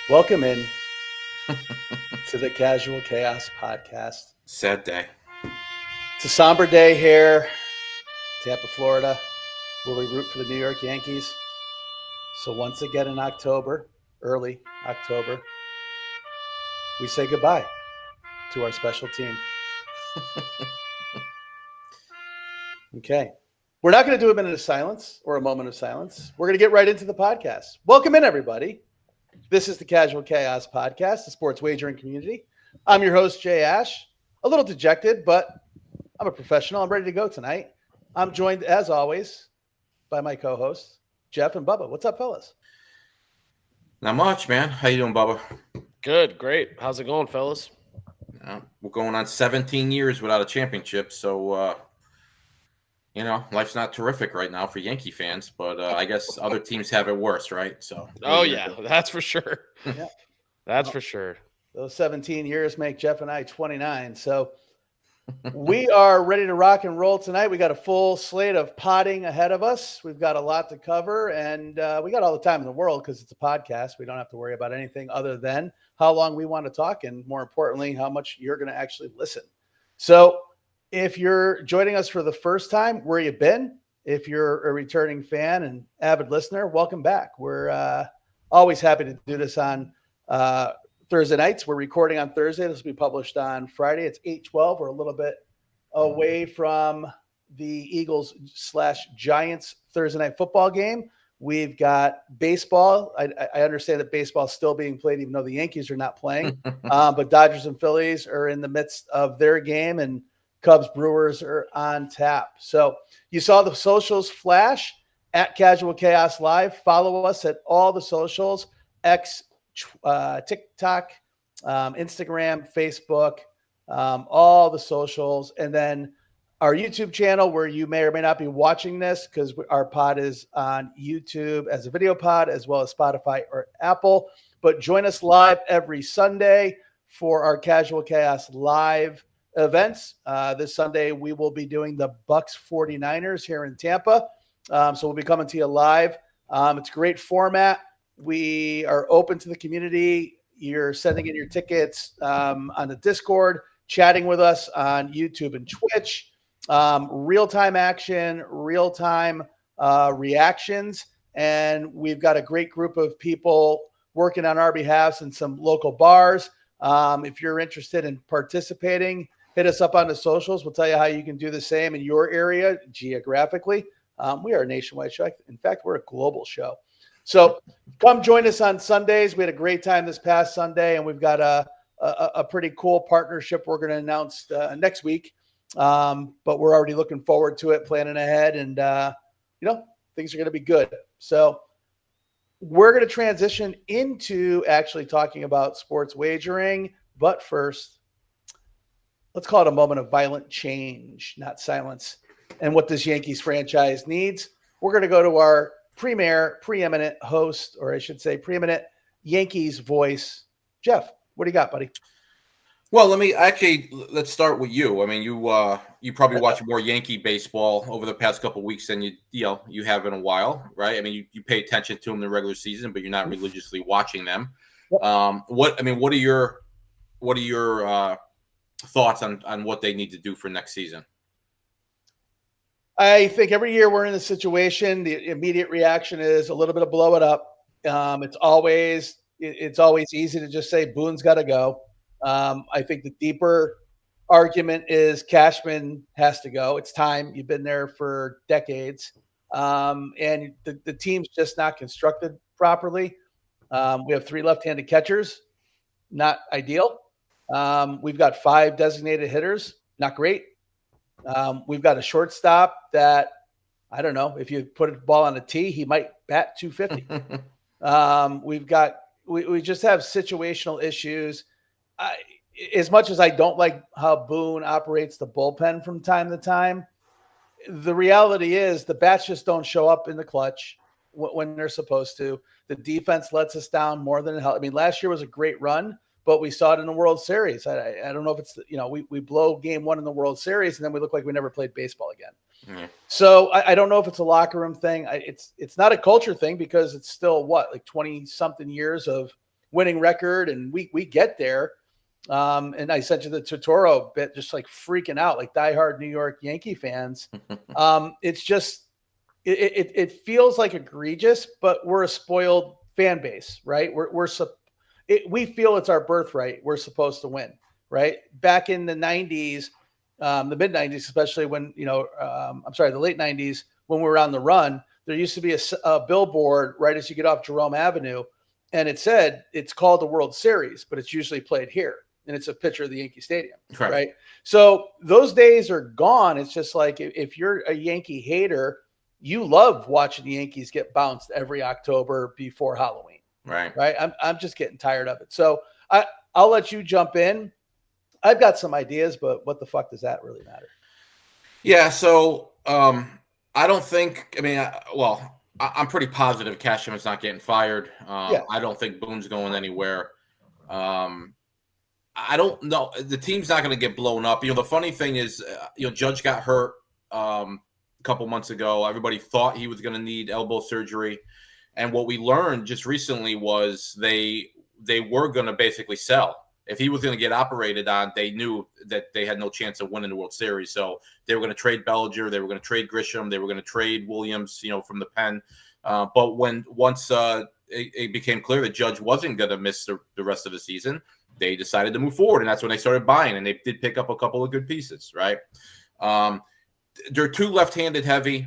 Welcome in to the Casual Chaos Podcast. Sad day. It's a somber day here, Tampa, Florida, where we root for the New York Yankees. So once again in October, early October, we say goodbye to our special team. Okay. We're not going to do a minute of silence or a moment of silence. We're going to get right into the podcast. Welcome in, everybody. This is the Casual Chaos Podcast, the sports wagering community. I'm your host, Jay Ash. A little dejected, but I'm a professional. I'm ready to go tonight. I'm joined, as always, by my co-hosts, Jeff and Bubba. What's up, fellas? Not much, man. How you doing, Bubba? Good, great. How's it going, fellas? We're going on 17 years without a championship, so life's not terrific right now for Yankee fans. But I guess other teams have it worse, right? So. That's for sure. Yeah. That's for sure. Those 17 years make Jeff and I 29. So we are ready to rock and roll tonight. We got a full slate of potting ahead of us. We've got a lot to cover, and we got all the time in the world because it's a podcast. We don't have to worry about anything other than how long we want to talk, and more importantly, how much you're going to actually listen. So if you're joining us for the first time, where you been? If you're a returning fan and avid listener, welcome back. We're always happy to do this on Thursday nights. We're recording on Thursday. This will be published on Friday. It's 8:12. We're a little bit away from the Eagles/Giants Thursday night football game. We've got baseball. I understand that baseball is still being played, even though the Yankees are not playing. But Dodgers and Phillies are in the midst of their game, and Cubs Brewers are on tap. So you saw the socials flash at Casual Chaos Live. Follow us at all the socials, X, TikTok, Instagram, Facebook, all the socials. And then our YouTube channel, where you may or may not be watching this, because our pod is on YouTube as a video pod, as well as Spotify or Apple. But join us live every Sunday for our Casual Chaos Live events. This Sunday, we will be doing the Bucks 49ers here in Tampa. So we'll be coming to you live. It's a great format. We are open to the community. You're sending in your tickets on the Discord, chatting with us on YouTube and Twitch. Real-time action, real-time reactions. And we've got a great group of people working on our behalf in some local bars. If you're interested in participating, hit us up on the socials. We'll tell you how you can do the same in your area geographically. We are a nationwide show. In fact, we're a global show. So come join us on Sundays. We had a great time this past Sunday, and we've got a pretty cool partnership we're going to announce next week. But we're already looking forward to it, planning ahead, and things are going to be good. So we're going to transition into actually talking about sports wagering. But first, let's call it a moment of violent change, not silence, and what this Yankees franchise needs. We're going to go to our preeminent host, or I should say preeminent Yankees voice. Jeff, what do you got, buddy? Well, let's start with you. I mean, you probably watch more Yankee baseball over the past couple of weeks than you have in a while, right? I mean, you pay attention to them in the regular season, but you're not religiously watching them. What are your thoughts on what they need to do for next season? I think every year we're in a situation, the immediate reaction is a little bit of blow it up. It's always easy to just say Boone's got to go. I think the deeper argument is Cashman has to go. It's time. You've been there for decades. And the team's just not constructed properly. We have 3 left-handed catchers, not ideal. We've got 5 designated hitters, not great. We've got a shortstop that, I don't know, if you put a ball on a tee, he might bat 250. We just have situational issues. As much as I don't like how Boone operates the bullpen from time to time, the reality is the bats just don't show up in the clutch when they're supposed to. The defense lets us down more than hell. I mean, last year was a great run, but we saw it in the World Series. I don't know if it's, we blow game 1 in the World Series and then we look like we never played baseball again. Mm-hmm. So I don't know if it's a locker room thing. It's not a culture thing because it's still like 20 something years of winning record, and we get there. And I sent you the Totoro bit, just like freaking out, like diehard New York Yankee fans. It's just, it feels like egregious, but we're a spoiled fan base, right? We feel it's our birthright. We're supposed to win, right? Back in the 90s, the mid 90s, especially when, the late 90s, when we were on the run, there used to be a billboard right as you get off Jerome Avenue. And it said, it's called the World Series, but it's usually played here. And it's a picture of the Yankee Stadium, right? So those days are gone. It's just like, if you're a Yankee hater, you love watching the Yankees get bounced every October before Halloween. Right. I'm just getting tired of it. So I'll let you jump in. I've got some ideas, but what the fuck does that really matter? Yeah. So I don't think. I mean, I'm pretty positive Cashman's not getting fired. I don't think Boone's going anywhere. I don't know. The team's not going to get blown up. The funny thing is, Judge got hurt a couple months ago. Everybody thought he was going to need elbow surgery. And what we learned just recently was they were going to basically sell. If he was going to get operated on, they knew that they had no chance of winning the World Series. So they were going to trade Bellinger. They were going to trade Grisham. They were going to trade Williams, from the pen. But once it became clear that Judge wasn't going to miss the rest of the season, they decided to move forward. And that's when they started buying. And they did pick up a couple of good pieces, right? They're too left-handed heavy.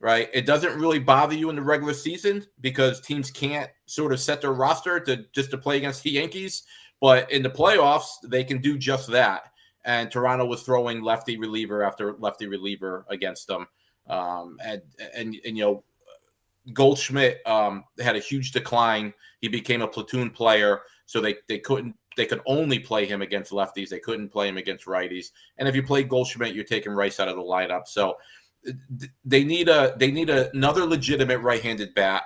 Right. It doesn't really bother you in the regular season because teams can't sort of set their roster to play against the Yankees. But in the playoffs, they can do just that. And Toronto was throwing lefty reliever after lefty reliever against them. Goldschmidt had a huge decline. He became a platoon player. So they could only play him against lefties. They couldn't play him against righties. And if you play Goldschmidt, you're taking Rice out of the lineup. So they need another legitimate right-handed bat.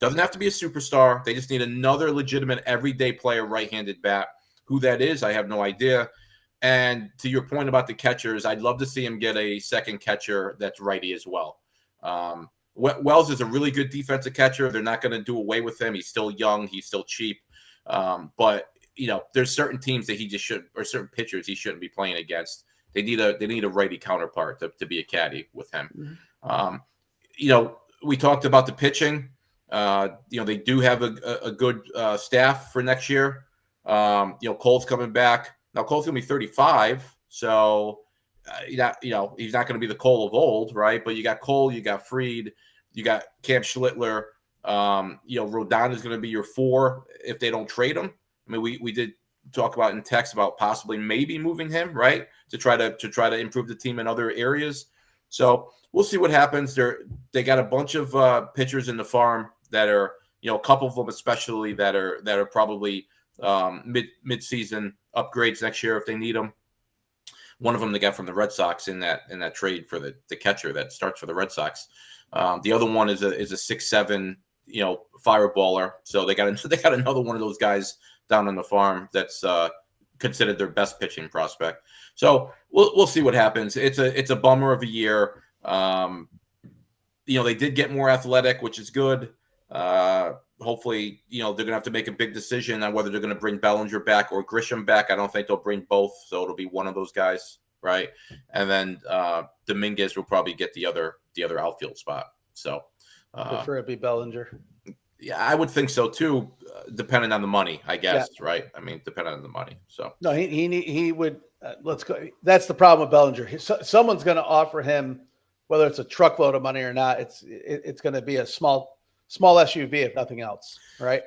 Doesn't have to be a superstar. They just need another legitimate everyday player right-handed bat. Who that is, I have no idea. And to your point about the catchers, I'd love to see him get a second catcher that's righty as well. Wells is a really good defensive catcher. They're not going to do away with him. He's still young. He's still cheap. But there's certain teams that he just should, or certain pitchers he shouldn't be playing against. They need a righty counterpart to be a caddy with him. Mm-hmm. We talked about the pitching. They do have a good staff for next year. Cole's coming back. Now Cole's going to be 35, so he's not going to be the Cole of old, right? But you got Cole, you got Fried, you got Cam Schlittler. Rodon is going to be your 4 if they don't trade him. I mean, we did talk about in text about possibly maybe moving him, right, to try to improve the team in other areas. So we'll see what happens. They got a bunch of pitchers in the farm that are, a couple of them especially that are probably mid-season upgrades next year if they need them. One of them they got from the Red Sox in that trade for the catcher that starts for the Red Sox. The other one is a 6'7", fireballer. So they got another one of those guys down on the farm that's considered their best pitching prospect. So we'll see what happens. It's a bummer of a year. They did get more athletic, which is good. Hopefully, they're gonna have to make a big decision on whether they're gonna bring Bellinger back or Grisham back. I don't think they'll bring both, so it'll be one of those guys, right? And then Dominguez will probably get the other outfield spot. So prefer it be Bellinger. Yeah, I would think so too, depending on the money, I guess, right? I mean, depending on the money. So no, he would. Let's go. That's the problem with Bellinger. Someone's going to offer him, whether it's a truckload of money or not. It's going to be a small SUV if nothing else, right?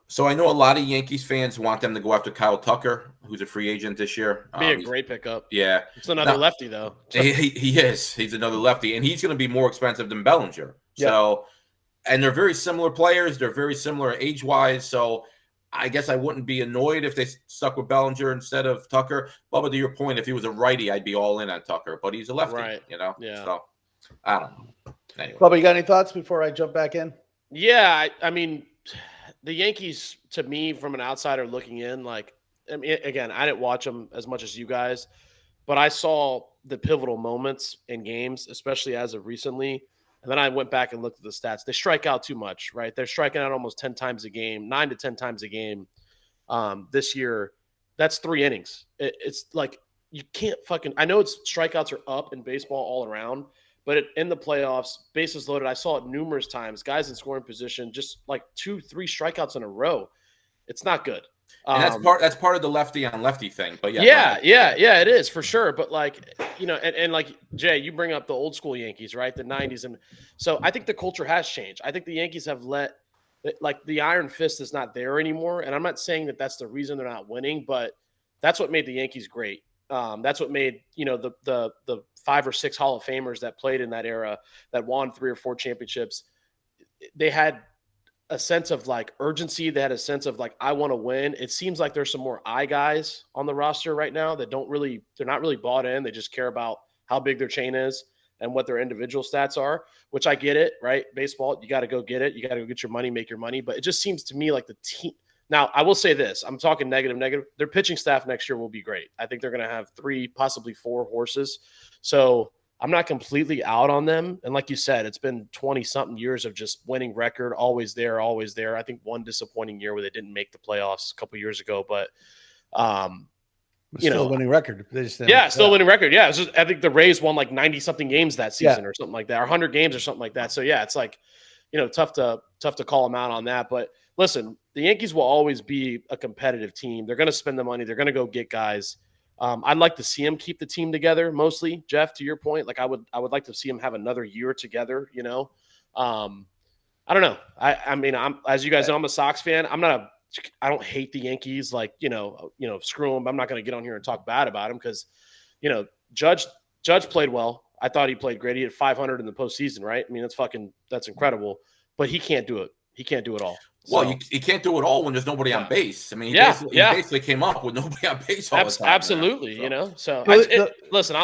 So I know a lot of Yankees fans want them to go after Kyle Tucker, who's a free agent this year. Be a great pickup. Yeah, it's another lefty though. He is. He's another lefty, and he's going to be more expensive than Bellinger. Yeah. So. And they're very similar players. They're very similar age-wise. So I guess I wouldn't be annoyed if they stuck with Bellinger instead of Tucker. Bubba, to your point, if he was a righty, I'd be all in on Tucker. But he's a lefty, right. Yeah. So I don't know. Anyway. Bubba, you got any thoughts before I jump back in? Yeah, I mean, the Yankees, to me, from an outsider looking in, again, I didn't watch them as much as you guys, but I saw the pivotal moments in games, especially as of recently. And then I went back and looked at the stats. They strike out too much, right? They're striking out almost 10 times a game, 9 to 10 times a game. this year, that's 3 innings. It's like you can't fucking – I know it's strikeouts are up in baseball all around, but in the playoffs, bases loaded, I saw it numerous times, guys in scoring position, just like 2-3 strikeouts in a row. It's not good. And that's part of the lefty on lefty thing. But yeah, it is for sure. But like, and like Jay, you bring up the old school Yankees, right? The 90s. And so I think the culture has changed. I think the Yankees have like the iron fist is not there anymore. And I'm not saying that that's the reason they're not winning, but that's what made the Yankees great. That's what made, the 5 or 6 Hall of Famers that played in that era that won 3 or 4 championships. They had a sense of like urgency. They had a sense of like, I want to win. It seems like there's some more I guys on the roster right now that they're not really bought in. They just care about how big their chain is and what their individual stats are, which I get it, right? Baseball, you got to go get it. You got to go get your money, make your money. But it just seems to me like the team. Now, I will say this. I'm talking negative. Their pitching staff next year will be great. I think they're going to have 3, possibly 4 horses. So I'm not completely out on them. And like you said, it's been 20-something years of just winning record, always there. I think one disappointing year where they didn't make the playoffs a couple years ago. But, still winning record. Still winning record. Yeah. I think the Rays won like 90-something games that season or something like that, or 100 games or something like that. So, yeah, it's like, tough to call them out on that. But listen, the Yankees will always be a competitive team. They're going to spend the money. They're going to go get guys. I'd like to see them keep the team together mostly, Jeff, to your point. Like I would like to see them have another year together, I don't know. I mean, as you guys know, I'm a Sox fan. I don't hate the Yankees. Like, screw them. I'm not going to get on here and talk bad about them because, Judge played well. I thought he played great. He had 500 in the postseason, right? I mean, that's incredible, but he can't do it. He can't do it all. Well, you can't do it all when there's nobody on base. I mean, he basically came up with nobody on base all the time. Absolutely, So listen,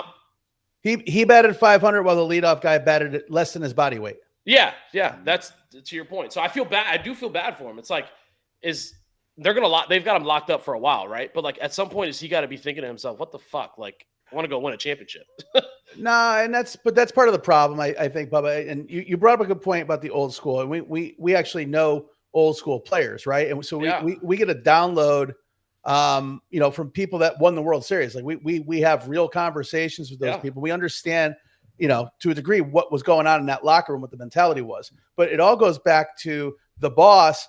he batted 500 while the leadoff guy batted less than his body weight. Yeah, that's to your point. So I feel bad. I do feel bad for him. It's like, they've got him locked up for a while, right? But like at some point, he got to be thinking to himself, what the fuck? Like, I want to go win a championship. No, that's part of the problem, I think, Bubba. And you brought up a good point about the old school, and we actually know old school players, right? And so we get a download, from people that won the World Series. Like we have real conversations with those people. We understand, to a degree, what was going on in that locker room, what the mentality was. But it all goes back to the boss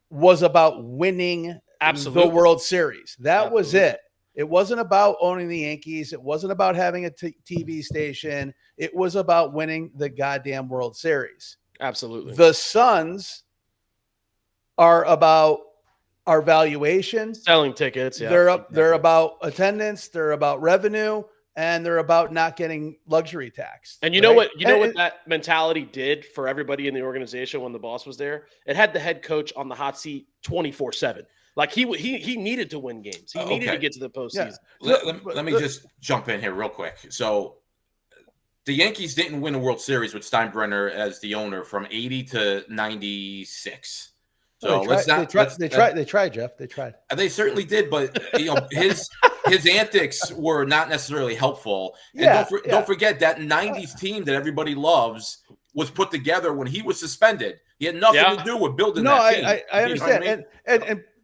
was about winning the World Series. That was it. It wasn't about owning the Yankees. It wasn't about having a TV station. It was about winning the goddamn World Series. Absolutely. The Suns are about our valuation, selling tickets. Yeah. They're about attendance. They're about revenue, and they're about not getting luxury tax. And you know what that mentality did for everybody in the organization when the boss was there? It had the head coach on the hot seat 24/7. Like he needed to win games. He needed to get to the postseason. Yeah. Let me just jump in here real quick. So the Yankees didn't win a World Series with Steinbrenner as the owner from 80 to 96. So they tried, Jeff. They tried. They certainly did, but his antics were not necessarily helpful. And don't forget that 90s team that everybody loves was put together when he was suspended. He had nothing to do with building that team. I understand.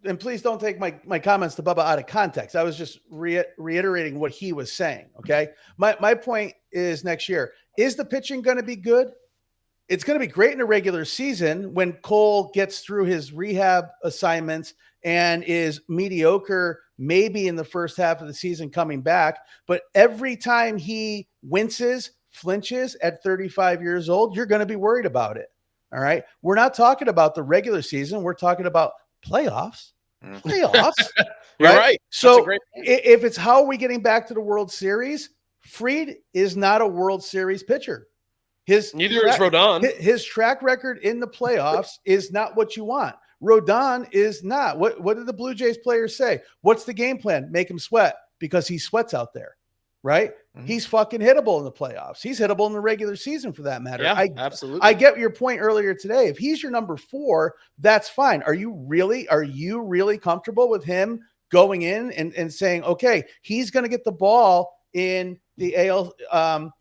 And please don't take my comments to Bubba out of context. I was just reiterating what he was saying. Okay. My point is next year, is the pitching going to be good? It's going to be great in a regular season when Cole gets through his rehab assignments and is mediocre, maybe in the first half of the season coming back. But every time he winces, flinches at 35 years old, you're going to be worried about it. All right. We're not talking about the regular season. We're talking about playoffs. You're right. So if it's how are we getting back to the World Series, Fried is not a World Series pitcher. Neither is Rodon. His track record in the playoffs is not what you want. Rodon is not. What did the Blue Jays players say? What's the game plan? Make him sweat because he sweats out there, right? Mm-hmm. He's fucking hittable in the playoffs. He's hittable in the regular season for that matter. Yeah, absolutely. I get your point earlier today. If he's your number 4, that's fine. Are you really comfortable with him going in and saying, okay, he's going to get the ball in the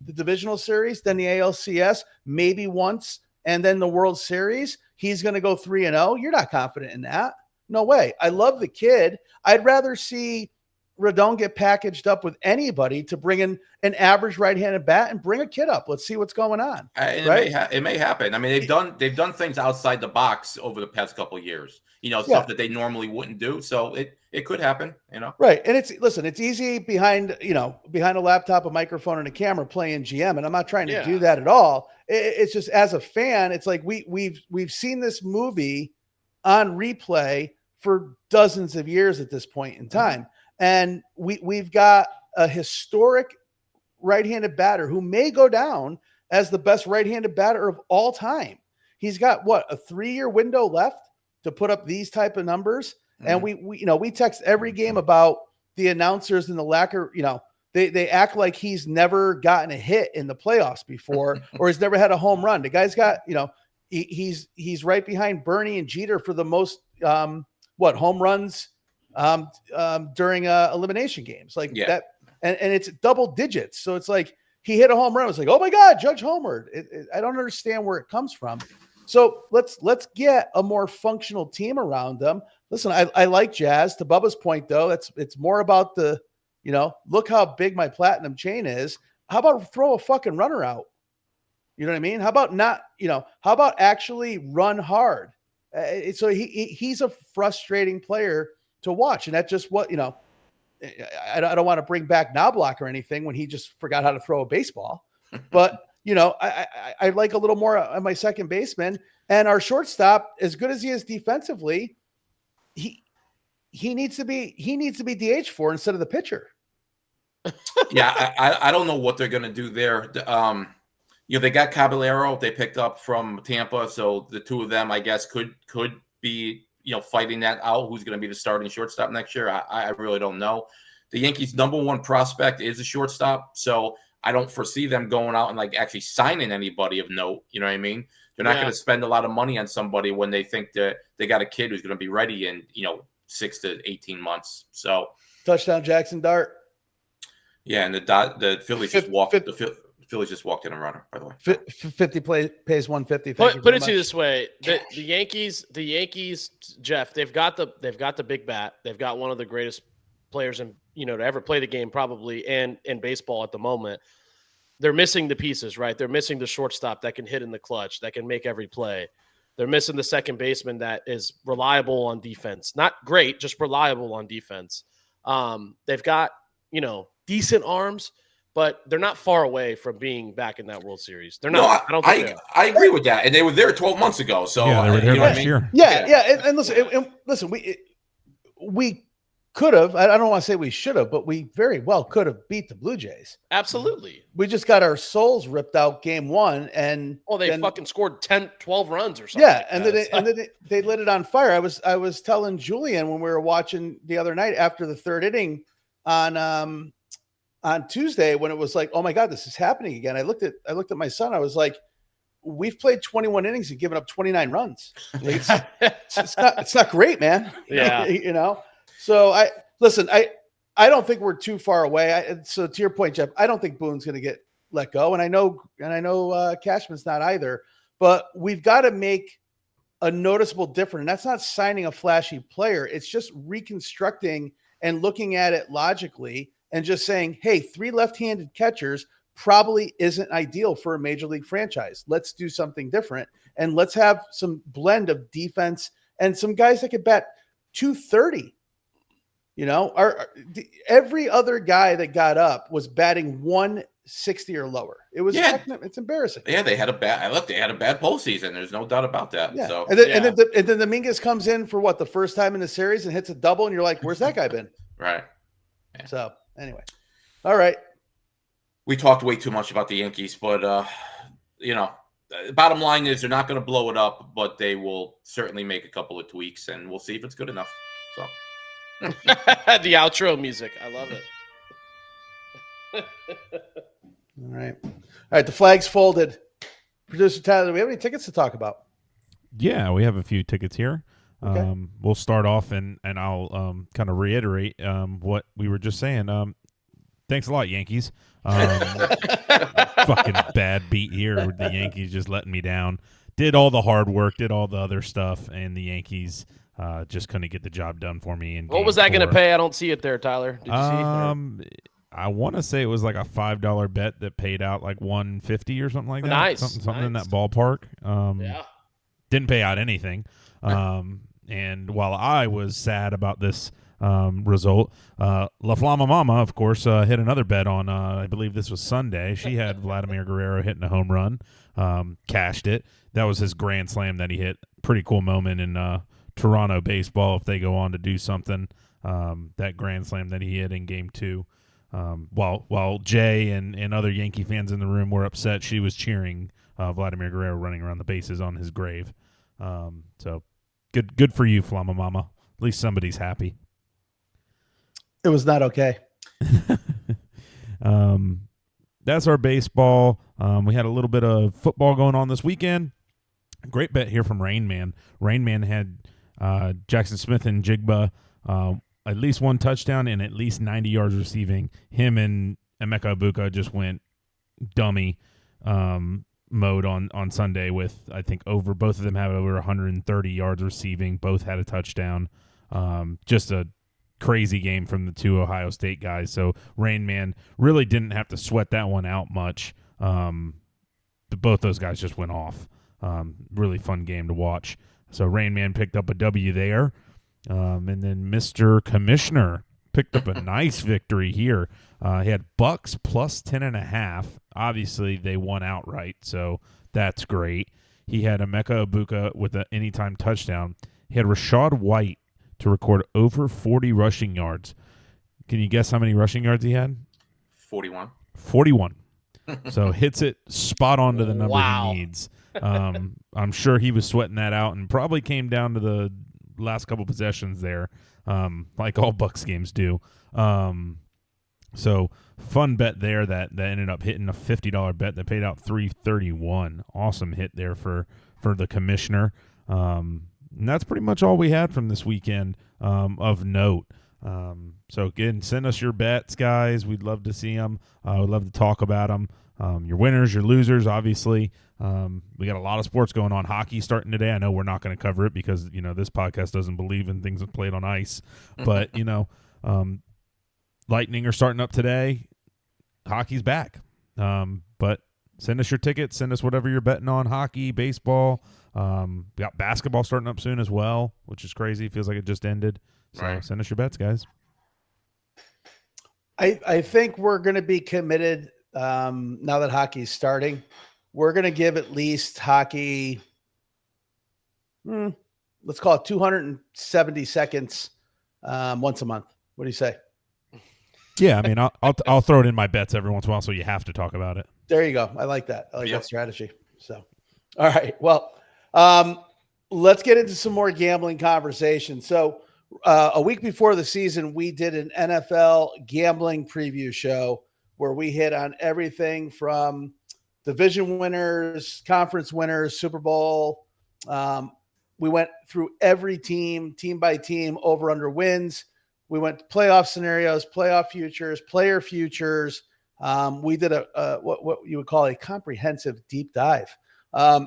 the divisional series, then the ALCS, maybe once, and then the World Series, he's going to go 3-0. You're not confident in that. No way. I love the kid. I'd rather see Rodon get packaged up with anybody to bring in an average right-handed bat and bring a kid up. Let's see what's going on. Right? It may happen. I mean, they've done things outside the box over the past couple of years. Stuff that they normally wouldn't do. So it could happen. Right. And it's easy behind a laptop, a microphone, and a camera playing GM. And I'm not trying to do that at all. It's just, as a fan, it's like we've seen this movie on replay for dozens of years at this point in time. Mm-hmm. And we've got a historic right-handed batter who may go down as the best right-handed batter of all time. He's got a 3-year window left to put up these type of numbers. Mm-hmm. And we text every game about the announcers and the lacquer, they act like he's never gotten a hit in the playoffs before, or he's never had a home run. The guy's got, he's right behind Bernie and Jeter for the most, home runs during elimination games that. And it's double digits. So it's like he hit a home run. It's like, oh my God, Judge homered. I don't understand where it comes from. So let's get a more functional team around them. Listen, I like Jazz. To Bubba's point, though, it's more about the, look how big my platinum chain is. How about throw a fucking runner out? You know what I mean? How about not, how about actually run hard? So he's a frustrating player to watch. And that's just what, I don't want to bring back Knobloch or anything when he just forgot how to throw a baseball, but I like a little more on my second baseman, and our shortstop, as good as he is defensively, he needs to be DH for instead of the pitcher. Yeah. I don't know what they're going to do there. They got Caballero they picked up from Tampa. So the two of them, I guess, could be, fighting that out. Who's going to be the starting shortstop next year? I really don't know. The Yankees' number one prospect is a shortstop. So I don't foresee them going out and actually signing anybody of note. You know what I mean? They're not going to spend a lot of money on somebody when they think that they got a kid who's going to be ready in, 6 to 18 months. So touchdown Jackson Dart. Yeah, and the Phillies just walked. The Phillies just walked in a runner, by the way. 50 pays 150. Put it to you this way: the Yankees, Jeff, they've got the big bat. They've got one of the greatest players to ever play the game, probably, and in baseball at the moment. They're missing the pieces, right? They're missing the shortstop that can hit in the clutch, that can make every play. They're missing the second baseman that is reliable on defense. Not great, just reliable on defense. They've got, decent arms, but they're not far away from being back in that World Series. They're not. No, I don't think I agree with that. And they were there 12 months ago. So yeah, they were there last year. Yeah. And listen, we could have, I don't want to say we should have, but we very well could have beat the Blue Jays. Absolutely. We just got our souls ripped out game one. And they fucking scored 10, 12 runs or something. Yeah. And then they lit it on fire. I was telling Julian when we were watching the other night after the third inning on Tuesday, when it was like, oh my God, this is happening again. I looked at my son. I was like, we've played 21 innings and given up 29 runs. It's not great, man. Yeah. So I don't think we're too far away. So to your point, Jeff, I don't think Boone's going to get let go. And I know Cashman's not either, but we've got to make a noticeable difference. And that's not signing a flashy player. It's just reconstructing and looking at it logically and just saying, hey, 3 left-handed catchers probably isn't ideal for a major league franchise. Let's do something different. And let's have some blend of defense and some guys that could bat 230. Every other guy that got up was batting 160 or lower. It was it's embarrassing. Yeah, they had a bad postseason. There's no doubt about that. Yeah. So and then Dominguez comes in for the first time in the series and hits a double, and you're like, where's that guy been? Right. Yeah. So anyway, all right. We talked way too much about the Yankees, but bottom line is they're not going to blow it up, but they will certainly make a couple of tweaks, and we'll see if it's good enough. So. The outro music. I love it. All right. The flag's folded. Producer Tyler, do we have any tickets to talk about? Yeah, we have a few tickets here. Okay. We'll start off and I'll kind of reiterate what we were just saying. Thanks a lot, Yankees. Fucking bad beat here with the Yankees just letting me down. Did all the hard work, did all the other stuff, and the Yankees just couldn't get the job done for me. In What game was that going to 4. pay? I don't see it there, Tyler. Did you see? I want to say it was like a $5 bet that paid out like $150 or something like that. Nice, something in nice. that ballpark. Yeah. Didn't pay out anything. And while I was sad about this result, La Flama Mama, of course, hit another bet on, I believe this was Sunday. She had Vladimir Guerrero hitting a home run, cashed it. That was his grand slam that he hit. Pretty cool moment in Toronto baseball if they go on to do something. That grand slam that he hit in Game 2. While Jay and other Yankee fans in the room were upset, she was cheering Vladimir Guerrero running around the bases on his grave. So good for you, Flama Mama. At least somebody's happy. It was not okay. That's our baseball. We had a little bit of football going on this weekend. Great bet here from Rain Man. Rain Man had Jackson Smith and Jigba at least one touchdown and at least 90 yards receiving. Him and Emeka Egbuka just went dummy mode on Sunday with, I think, both of them have over 130 yards receiving. Both had a touchdown. Just a crazy game from the two Ohio State guys. So Rain Man really didn't have to sweat that one out much. But both those guys just went off. Really fun game to watch. So Rain Man picked up a W there. And then Mr. Commissioner picked up a nice victory here. He had Bucks plus 10.5. Obviously, they won outright, so that's great. He had Emeka Egbuka with an anytime touchdown. He had Rashad White to record over 40 rushing yards. Can you guess how many rushing yards he had? 41. 41. So hits it spot on to the number Wow. he needs. I'm sure he was sweating that out and probably came down to the last couple possessions there, like all Bucks games do. So fun bet there that ended up hitting a $50 bet that paid out $331. Awesome hit there for the commissioner. And that's pretty much all we had from this weekend of note. So again, send us your bets, guys. We'd love to see them. We'd love to talk about them. Your winners, your losers, obviously. We got a lot of sports going on. Hockey starting today. I know we're not going to cover it because, this podcast doesn't believe in things played on ice. But, Lightning are starting up today. Hockey's back. But send us your tickets. Send us whatever you're betting on. Hockey, baseball. We got basketball starting up soon as well, which is crazy. Feels like it just ended. So Right. Send us your bets, guys. I think we're going to be committed now that hockey's starting. We're going to give at least hockey, let's call it 270 seconds once a month. What do you say? Yeah, I mean, I'll throw it in my bets every once in a while, so you have to talk about it. There you go. I like that. I like Yep. that strategy. So, all right. Well, let's get into some more gambling conversation. So, a week before the season, we did an NFL gambling preview show where we hit on everything from division winners, conference winners, Super Bowl. We went through every team by team, over under wins. We went to playoff scenarios, playoff futures, player futures. We did what you would call a comprehensive deep dive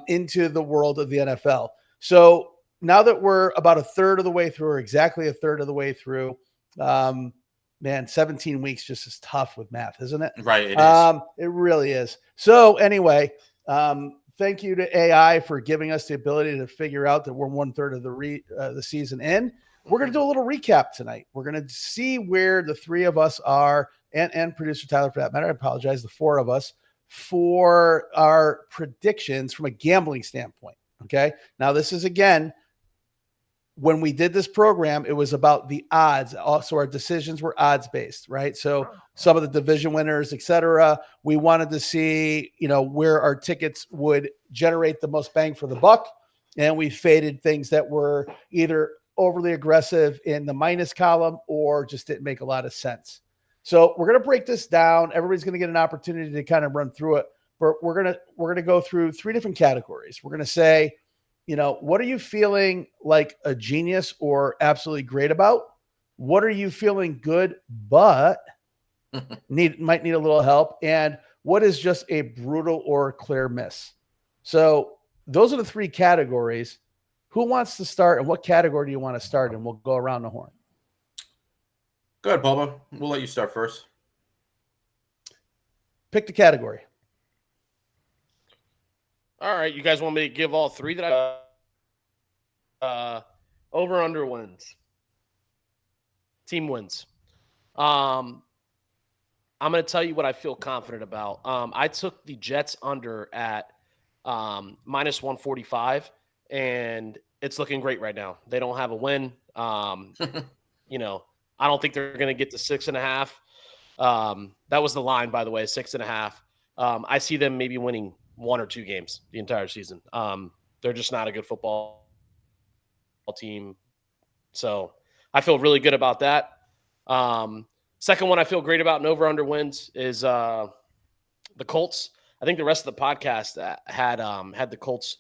into the world of the NFL. So now that we're about a third of the way through, or exactly a third of the way through, 17 weeks just is tough with math, isn't it? Right. It is. It really is. So anyway, thank you to AI for giving us the ability to figure out that we're 1/3 of the season in. We're going to do a little recap tonight. We're going to see where the three of us are, and producer Tyler for that matter. I apologize, the four of us, for our predictions from a gambling standpoint. Okay. Now, this is, again, when we did this program, it was about the odds. Also, our decisions were odds based, right? So some of the division winners, et cetera, we wanted to see, where our tickets would generate the most bang for the buck. And we faded things that were either overly aggressive in the minus column or just didn't make a lot of sense. So we're going to break this down. Everybody's going to get an opportunity to kind of run through it. But we're going to go through three different categories. We're going to say, what are you feeling like a genius or absolutely great about? What are you feeling good, but might need a little help? And what is just a brutal or clear miss? So those are the three categories. Who wants to start, and what category do you want to start? And we'll go around the horn. Go ahead, Bubba. We'll let you start first. Pick the category. All right, you guys want me to give all three that over under wins. Team wins. I'm going to tell you what I feel confident about. I took the Jets under at minus 145, and it's looking great right now. They don't have a win. You know, I don't think they're going to get to 6.5. That was the line, by the way, 6.5. I see them maybe winning 1 or 2 games the entire season. They're just not a good football team. So I feel really good about that. Second one I feel great about in over-under wins is the Colts. I think the rest of the podcast had the Colts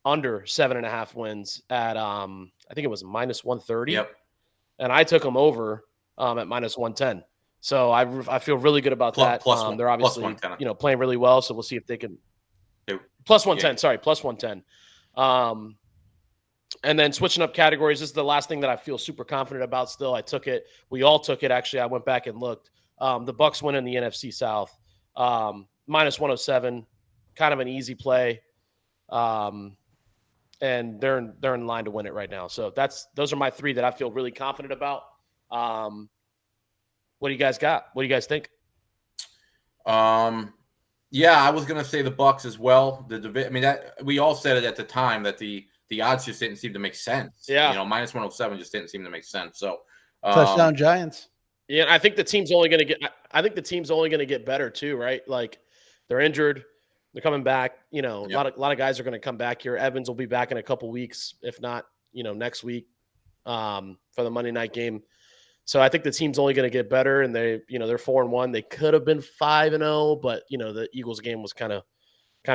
under 7.5 wins at I think it was minus 130. Yep. And I took them over at minus 110. So I feel really good about that. They're obviously playing really well, so we'll see if they can. Plus 110, sorry, plus 110. And then switching up categories, this is the last thing that I feel super confident about still. I took it. We all took it, actually. I went back and looked. The Bucs win in the NFC South. Minus 107, kind of an easy play. And they're in line to win it right now. So those are my 3 that I feel really confident about. What do you guys got? What do you guys think? Yeah, I was going to say the Bucs as well. That we all said it at the time that the odds just didn't seem to make sense. Yeah, minus 107 just didn't seem to make sense. So touchdown Giants. Yeah, I think the team's only going to get. I think the team's only going to get better too, right? Like they're injured, they're coming back. A lot of guys are going to come back here. Evans will be back in a couple weeks, if not, next week, for the Monday night game. So I think the team's only going to get better, and they're 4-1. They could have been 5-0, but the Eagles game was kind of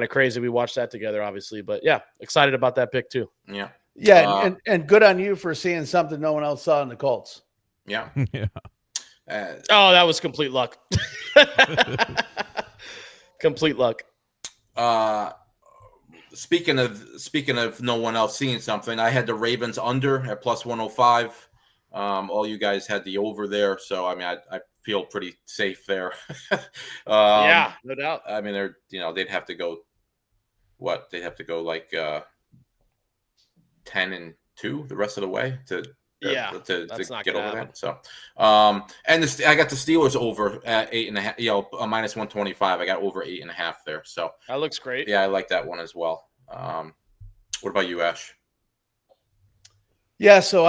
crazy. We watched that together, obviously, but yeah, excited about that pick too. Yeah, and good on you for seeing something no one else saw in the Colts. Yeah. Yeah. That was complete luck. Complete luck. Speaking of no one else seeing something, I had the Ravens under at plus 105. All you guys had the over there, so I feel pretty safe there. Yeah, no doubt. I mean, they'd have to go. What they'd have to go like 10-2 the rest of the way to get over that. So, and I got the Steelers over at 8.5. Minus 125. I got over 8.5 there. So that looks great. Yeah, I like that one as well. What about you, Ash? Yeah, so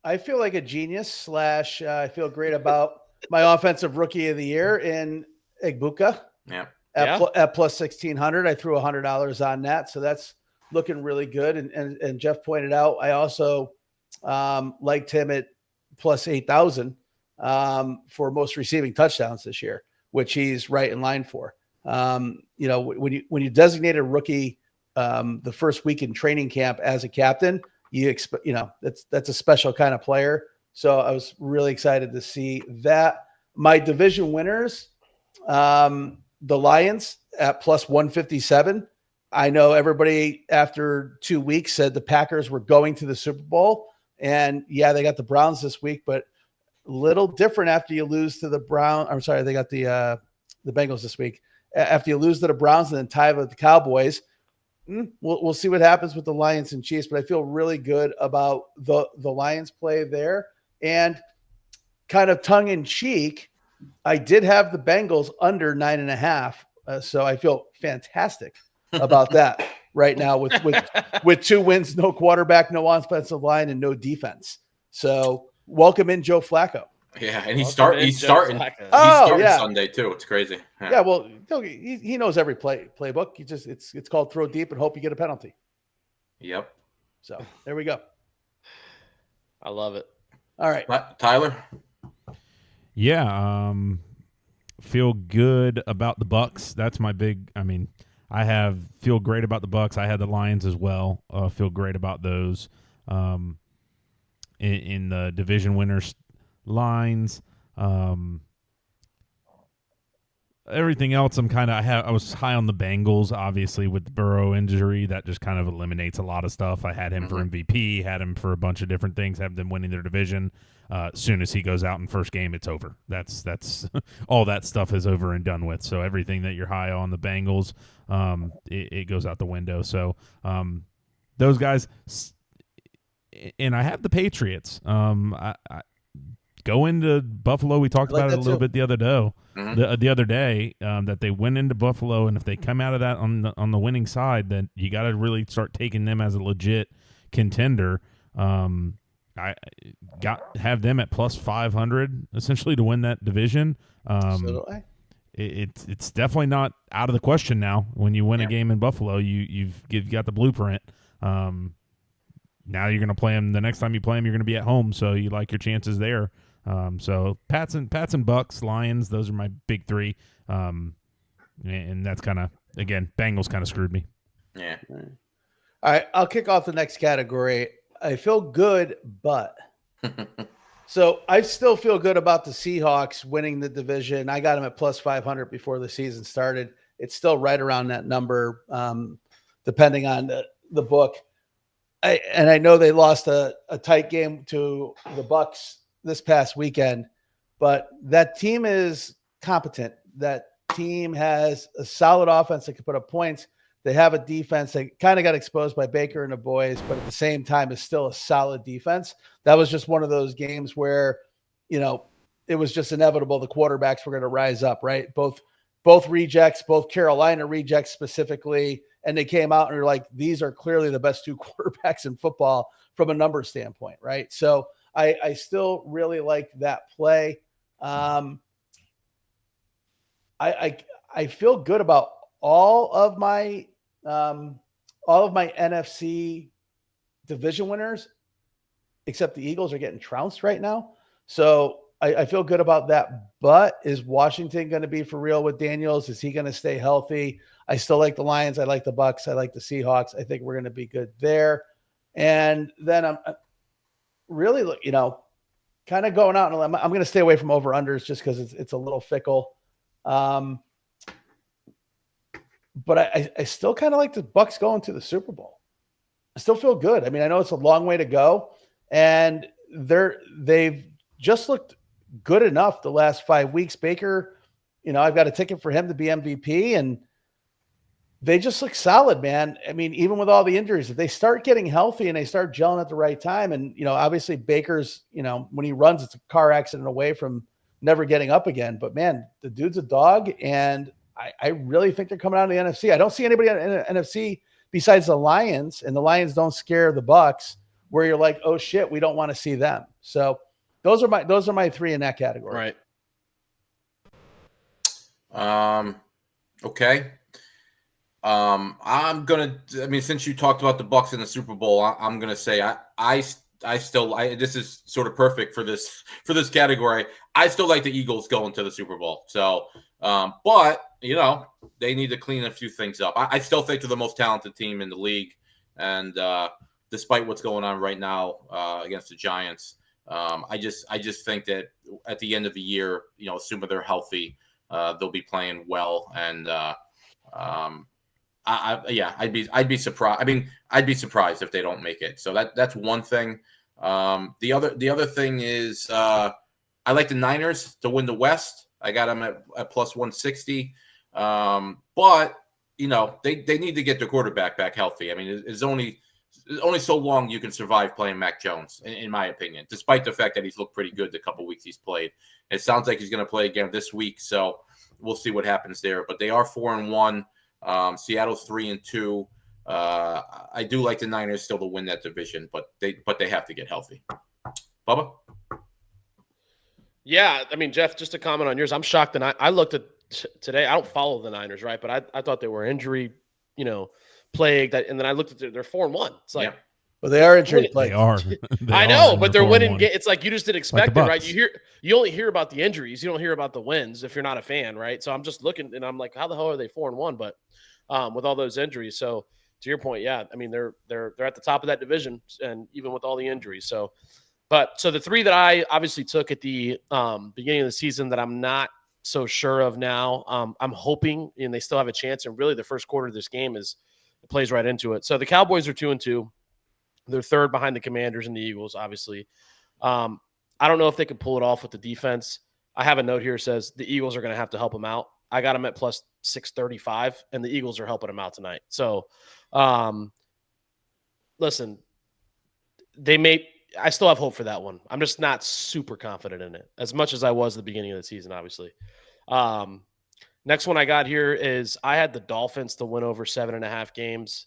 I feel like a genius / I feel great about my offensive rookie of the year in Egbuka. Yeah. At plus 1,600. I threw $100 on that. So that's looking really good. And Jeff pointed out, I also liked him at plus 8,000 for most receiving touchdowns this year, which he's right in line for. When you designate a rookie the first week in training camp as a captain, you expect, that's a special kind of player. So I was really excited to see that. My division winners, the Lions at plus 157. I know everybody after 2 weeks said the Packers were going to the Super Bowl, and yeah, they got the Browns this week, but a little different after you lose to the Browns. I'm sorry, they got the Bengals this week. After you lose to the Browns and then tie with the Cowboys, we'll see what happens with the Lions and Chiefs, but I feel really good about the Lions play there. And kind of tongue in cheek, I did have the Bengals under 9.5. So I feel fantastic about that right now with 2 wins, no quarterback, no offensive line, and no defense. So welcome in Joe Flacco. Yeah, and he's starting Sunday too. It's crazy. Yeah, well, he knows every playbook. It's called throw deep and hope you get a penalty. Yep. So there we go. I love it. All right, Tyler. Yeah, feel good about the Bucs. That's my big. I feel great about the Bucs. I had the Lions as well. Feel great about those. In the division winners lines. everything else, I was high on the Bengals, obviously, with the Burrow injury. That just kind of eliminates a lot of stuff. I had him for MVP, had him for a bunch of different things, have them winning their division. As soon as he goes out in first game, it's over. That's all that stuff is over and done with. So everything that you're high on the Bengals, it goes out the window. So those guys, and I have the Patriots. I go into Buffalo. We talked about it a little bit the other day. The other day, that they went into Buffalo, and if they come out of that on the winning side, then you got to really start taking them as a legit contender. I have them at plus 500 essentially to win that division. So do I. It's definitely not out of the question now. When you win a game in Buffalo, you've got the blueprint. Now you're going to play them. The next time you play them, you're going to be at home, so you like your chances there. So Pats and Bucks, Lions, those are my big three. And that's kind of, again, Bengals kind of screwed me. Yeah. All right, I'll kick off the next category. I feel good, but so I still feel good about the Seahawks winning the division. I got them at plus 500 before the season started. It's still right around that number, depending on the book. I know they lost a tight game to the Bucks this past weekend, but that team is competent. That team has a solid offense that can put up points. They have a defense that kind of got exposed by Baker and the boys, but at the same time is still a solid defense. That was just one of those games where, it was just inevitable the quarterbacks were going to rise up, right? Both rejects, both Carolina rejects specifically, and they came out and were like, these are clearly the best two quarterbacks in football from a number standpoint, right? So I still really like that play. I feel good about all of my NFC division winners, except the Eagles are getting trounced right now. So I feel good about that. But is Washington going to be for real with Daniels? Is he going to stay healthy? I still like the Lions. I like the Bucks. I like the Seahawks. I think we're going to be good there. And then I'm really, kind of going out and I'm going to stay away from over-unders just because it's a little fickle. But I still kind of like the Bucks going to the Super Bowl. I still feel good. I mean, I know it's a long way to go, and they've just looked good enough the last 5 weeks. Baker, I've got a ticket for him to be MVP, and they just look solid, man. I mean, even with all the injuries, if they start getting healthy and they start gelling at the right time, and, obviously Baker's, when he runs, it's a car accident away from never getting up again. But, man, the dude's a dog, and I really think they're coming out of the NFC. I don't see anybody in the NFC besides the Lions, and the Lions don't scare the Bucks where you're like, oh, shit, we don't want to see them. So those are my three in that category. Right. Okay. Since you talked about the Bucks in the Super Bowl, I'm gonna say this is sort of perfect for this category. I still like the Eagles going to the Super Bowl. So, but they need to clean a few things up. I still think they're the most talented team in the league, and despite what's going on right now against the Giants, I just think that at the end of the year, assuming they're healthy, they'll be playing well, and I'd be surprised. I mean, I'd be surprised if they don't make it. So that's one thing. The other thing is I like the Niners to win the West. I got them at plus 160. But they need to get their quarterback back healthy. I mean, it's only so long you can survive playing Mac Jones, in my opinion, despite the fact that he's looked pretty good the couple weeks he's played. It sounds like he's going to play again this week, so we'll see what happens there. But they are 4-1. Seattle's 3-2. I do like the Niners still to win that division, but they have to get healthy. Bubba? Yeah, I mean, Jeff, just to comment on yours, I'm shocked that I looked at today. I don't follow the Niners, right? But I thought they were injury, plagued. And then I looked at they're 4-1. It's like, well, they are injury plagued. They are. I know, but they're winning. It's like you just didn't expect like it, right? You only hear about the injuries. You don't hear about the wins if you're not a fan, right? So I'm just looking, and I'm like, how the hell are they 4-1? But with all those injuries, so to your point, yeah, I mean they're at the top of that division, and even with all the injuries, so the three that I obviously took at the beginning of the season that I'm not so sure of now. I'm hoping, and they still have a chance. And really, the first quarter of this game plays right into it. So the Cowboys are 2-2. They're third behind the Commanders and the Eagles, obviously. I don't know if they can pull it off with the defense. I have a note here that says the Eagles are going to have to help them out. I got them at plus 635, and the Eagles are helping them out tonight. So, listen, I still have hope for that one. I'm just not super confident in it, as much as I was at the beginning of the season, obviously. Next one I got here is I had the Dolphins to win over 7.5 games.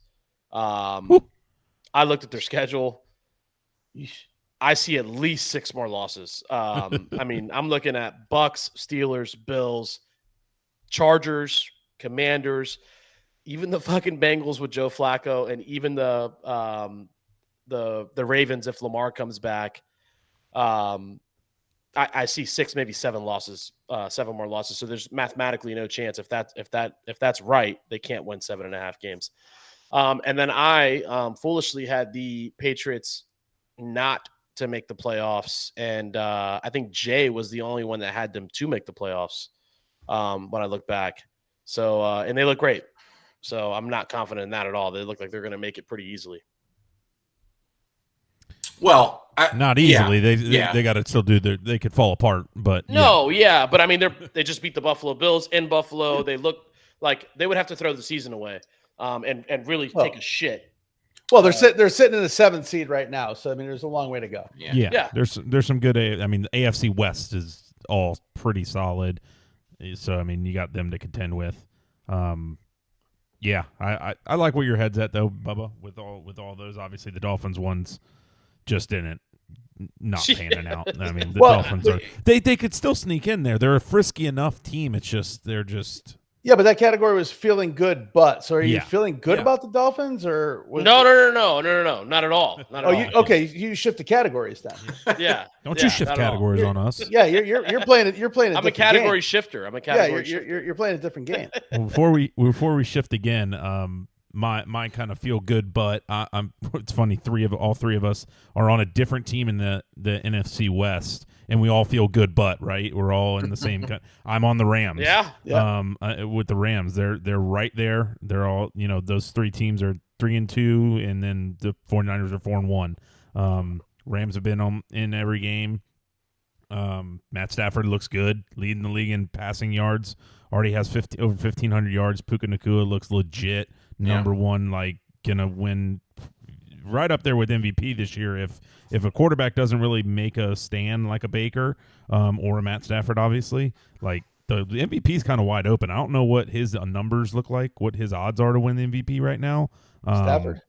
I looked at their schedule. I see at least 6 more losses. I mean, I'm looking at Bucks, Steelers, Bills, Chargers, Commanders, even the fucking Bengals with Joe Flacco, and even the Ravens if Lamar comes back. I see 6, maybe 7 losses, 7 more losses. So there's mathematically no chance if that's right, they can't win 7.5 games. And then I foolishly had the Patriots not to make the playoffs, and I think Jay was the only one that had them to make the playoffs when I look back. So and they look great. So I'm not confident in that at all. They look like they're going to make it pretty easily. Well, not easily. They got to still do they could fall apart, but but I mean they just beat the Buffalo Bills in Buffalo. They look like they would have to throw the season away and really take a shit. Well, they're sitting in the 7th seed right now, so I mean there's a long way to go. Yeah. There's some good. I mean, the AFC West is all pretty solid, so I mean you got them to contend with. I like where your head's at though, Bubba. With all those, obviously the Dolphins ones just didn't not panning out. I mean, the Dolphins are they could still sneak in there. They're a frisky enough team. It's just they're just. Yeah, but that category was feeling good. But so are you feeling good about the Dolphins or no, not at all. Not at all. Okay, you shift the categories then. Yeah, don't you shift categories on us? Yeah, you're playing. You're playing. I'm a category shifter. I'm a category. Yeah, you're playing a different game. Well, before we shift again, my kind of feel good, but I'm. It's funny. All three of us are on a different team in the NFC West. And we all feel good, but right, we're all in the same. I'm on the Rams. Yeah. With the Rams, they're right there. They're all those 3 teams are 3-2, and then the 49ers are 4-1. Rams have been in every game. Matt Stafford looks good, leading the league in passing yards. Already has over 1,500 yards. Puka Nacua looks legit. Number one, like gonna win. Right up there with MVP this year. If a quarterback doesn't really make a stand like a Baker or a Matt Stafford, obviously, like the MVP is kind of wide open. I don't know what his numbers look like, what his odds are to win the MVP right now. Stafford?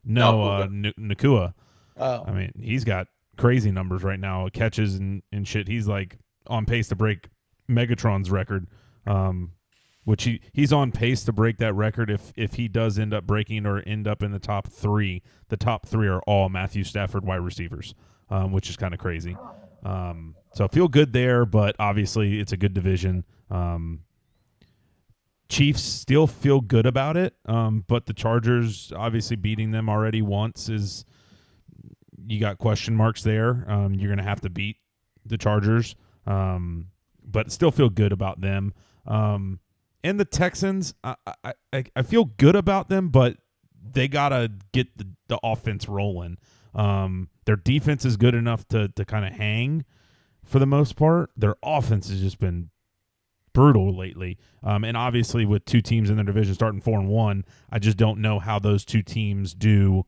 No, Nacua. Oh. I mean, he's got crazy numbers right now, catches and shit. He's like on pace to break Megatron's record. Which he's on pace to break that record if he does end up breaking or end up in the top 3. The top 3 are all Matthew Stafford wide receivers, which is kind of crazy. So I feel good there, but obviously it's a good division. Chiefs still feel good about it, but the Chargers obviously beating them already once is you got question marks there. You're going to have to beat the Chargers, but still feel good about them. And the Texans, I feel good about them, but they got to get the offense rolling. Their defense is good enough to kind of hang for the most part. Their offense has just been brutal lately. And obviously with 2 teams in their division starting 4-1, I just don't know how those 2 teams do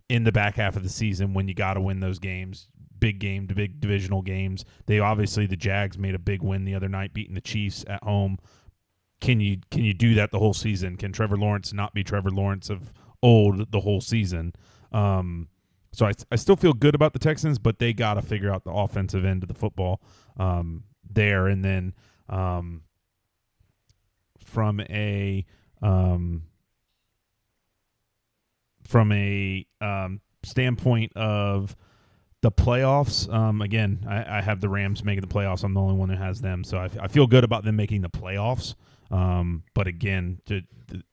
in the back half of the season when you got to win those games. Big divisional games. The Jags made a big win the other night, beating the Chiefs at home. Can you do that the whole season? Can Trevor Lawrence not be Trevor Lawrence of old the whole season? So I still feel good about the Texans, but they got to figure out the offensive end of the football there. And then from a standpoint of the playoffs, again, I have the Rams making the playoffs. I'm the only one who has them, so I feel good about them making the playoffs. But again,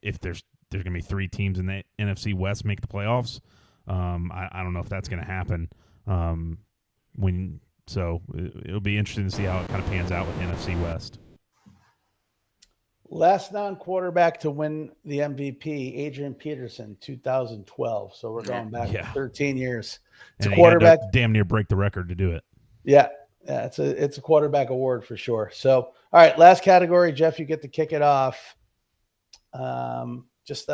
if there's going to be 3 teams in the NFC West make the playoffs, I don't know if that's going to happen. So it'll be interesting to see how it kind of pans out with the NFC West. Last non-quarterback to win the MVP, Adrian Peterson, 2012. So we're going back 13 years. It's and a quarterback. He had to damn near break the record to do it. Yeah, it's a quarterback award for sure. So, all right, last category, Jeff, you get to kick it off. Just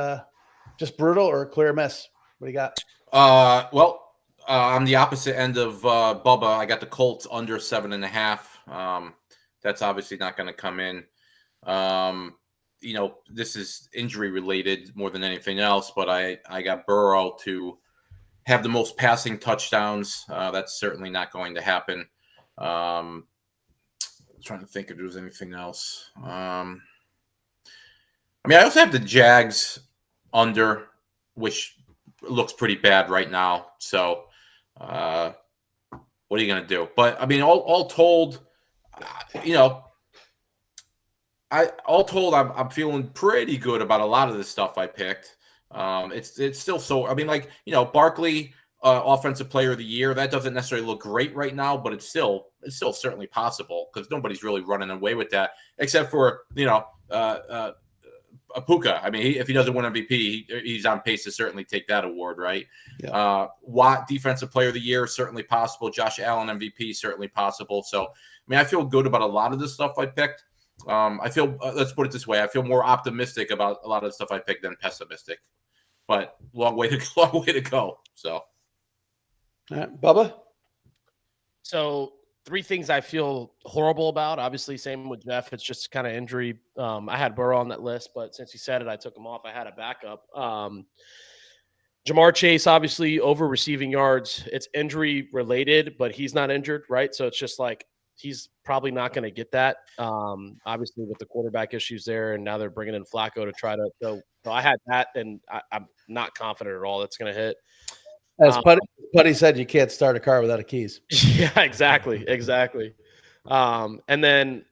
brutal or a clear miss? What do you got? On the opposite end of Bubba, I got the Colts under 7.5. That's obviously not going to come in. This is injury related more than anything else, but I got Burrow to have the most passing touchdowns. That's certainly not going to happen. I'm trying to think if there was anything else. I also have the Jags under, which looks pretty bad right now. So, what are you going to do? But I mean, all told, I'm feeling pretty good about a lot of the stuff I picked. It's still so. I mean, Barkley, offensive player of the year. That doesn't necessarily look great right now, but it's still certainly possible because nobody's really running away with that except for Egbuka. I mean, if he doesn't win MVP, he's on pace to certainly take that award, right? Yeah. Watt, defensive player of the year, certainly possible. Josh Allen, MVP, certainly possible. So, I mean, I feel good about a lot of the stuff I picked. I feel, let's put it this way, I feel more optimistic about a lot of the stuff I picked than pessimistic. But long way to go. So, all right, Bubba. So 3 things I feel horrible about. Obviously, same with Jeff. It's just kind of injury. I had Burrow on that list, but since he said it, I took him off. I had a backup. Jamar Chase, obviously, over receiving yards. It's injury related, but he's not injured, right? So it's just like he's probably not going to get that. Obviously, with the quarterback issues there, and now they're bringing in Flacco to try to go. So I had that, and I'm not confident at all that's going to hit. As Putty said, you can't start a car without a keys. Yeah, exactly. And then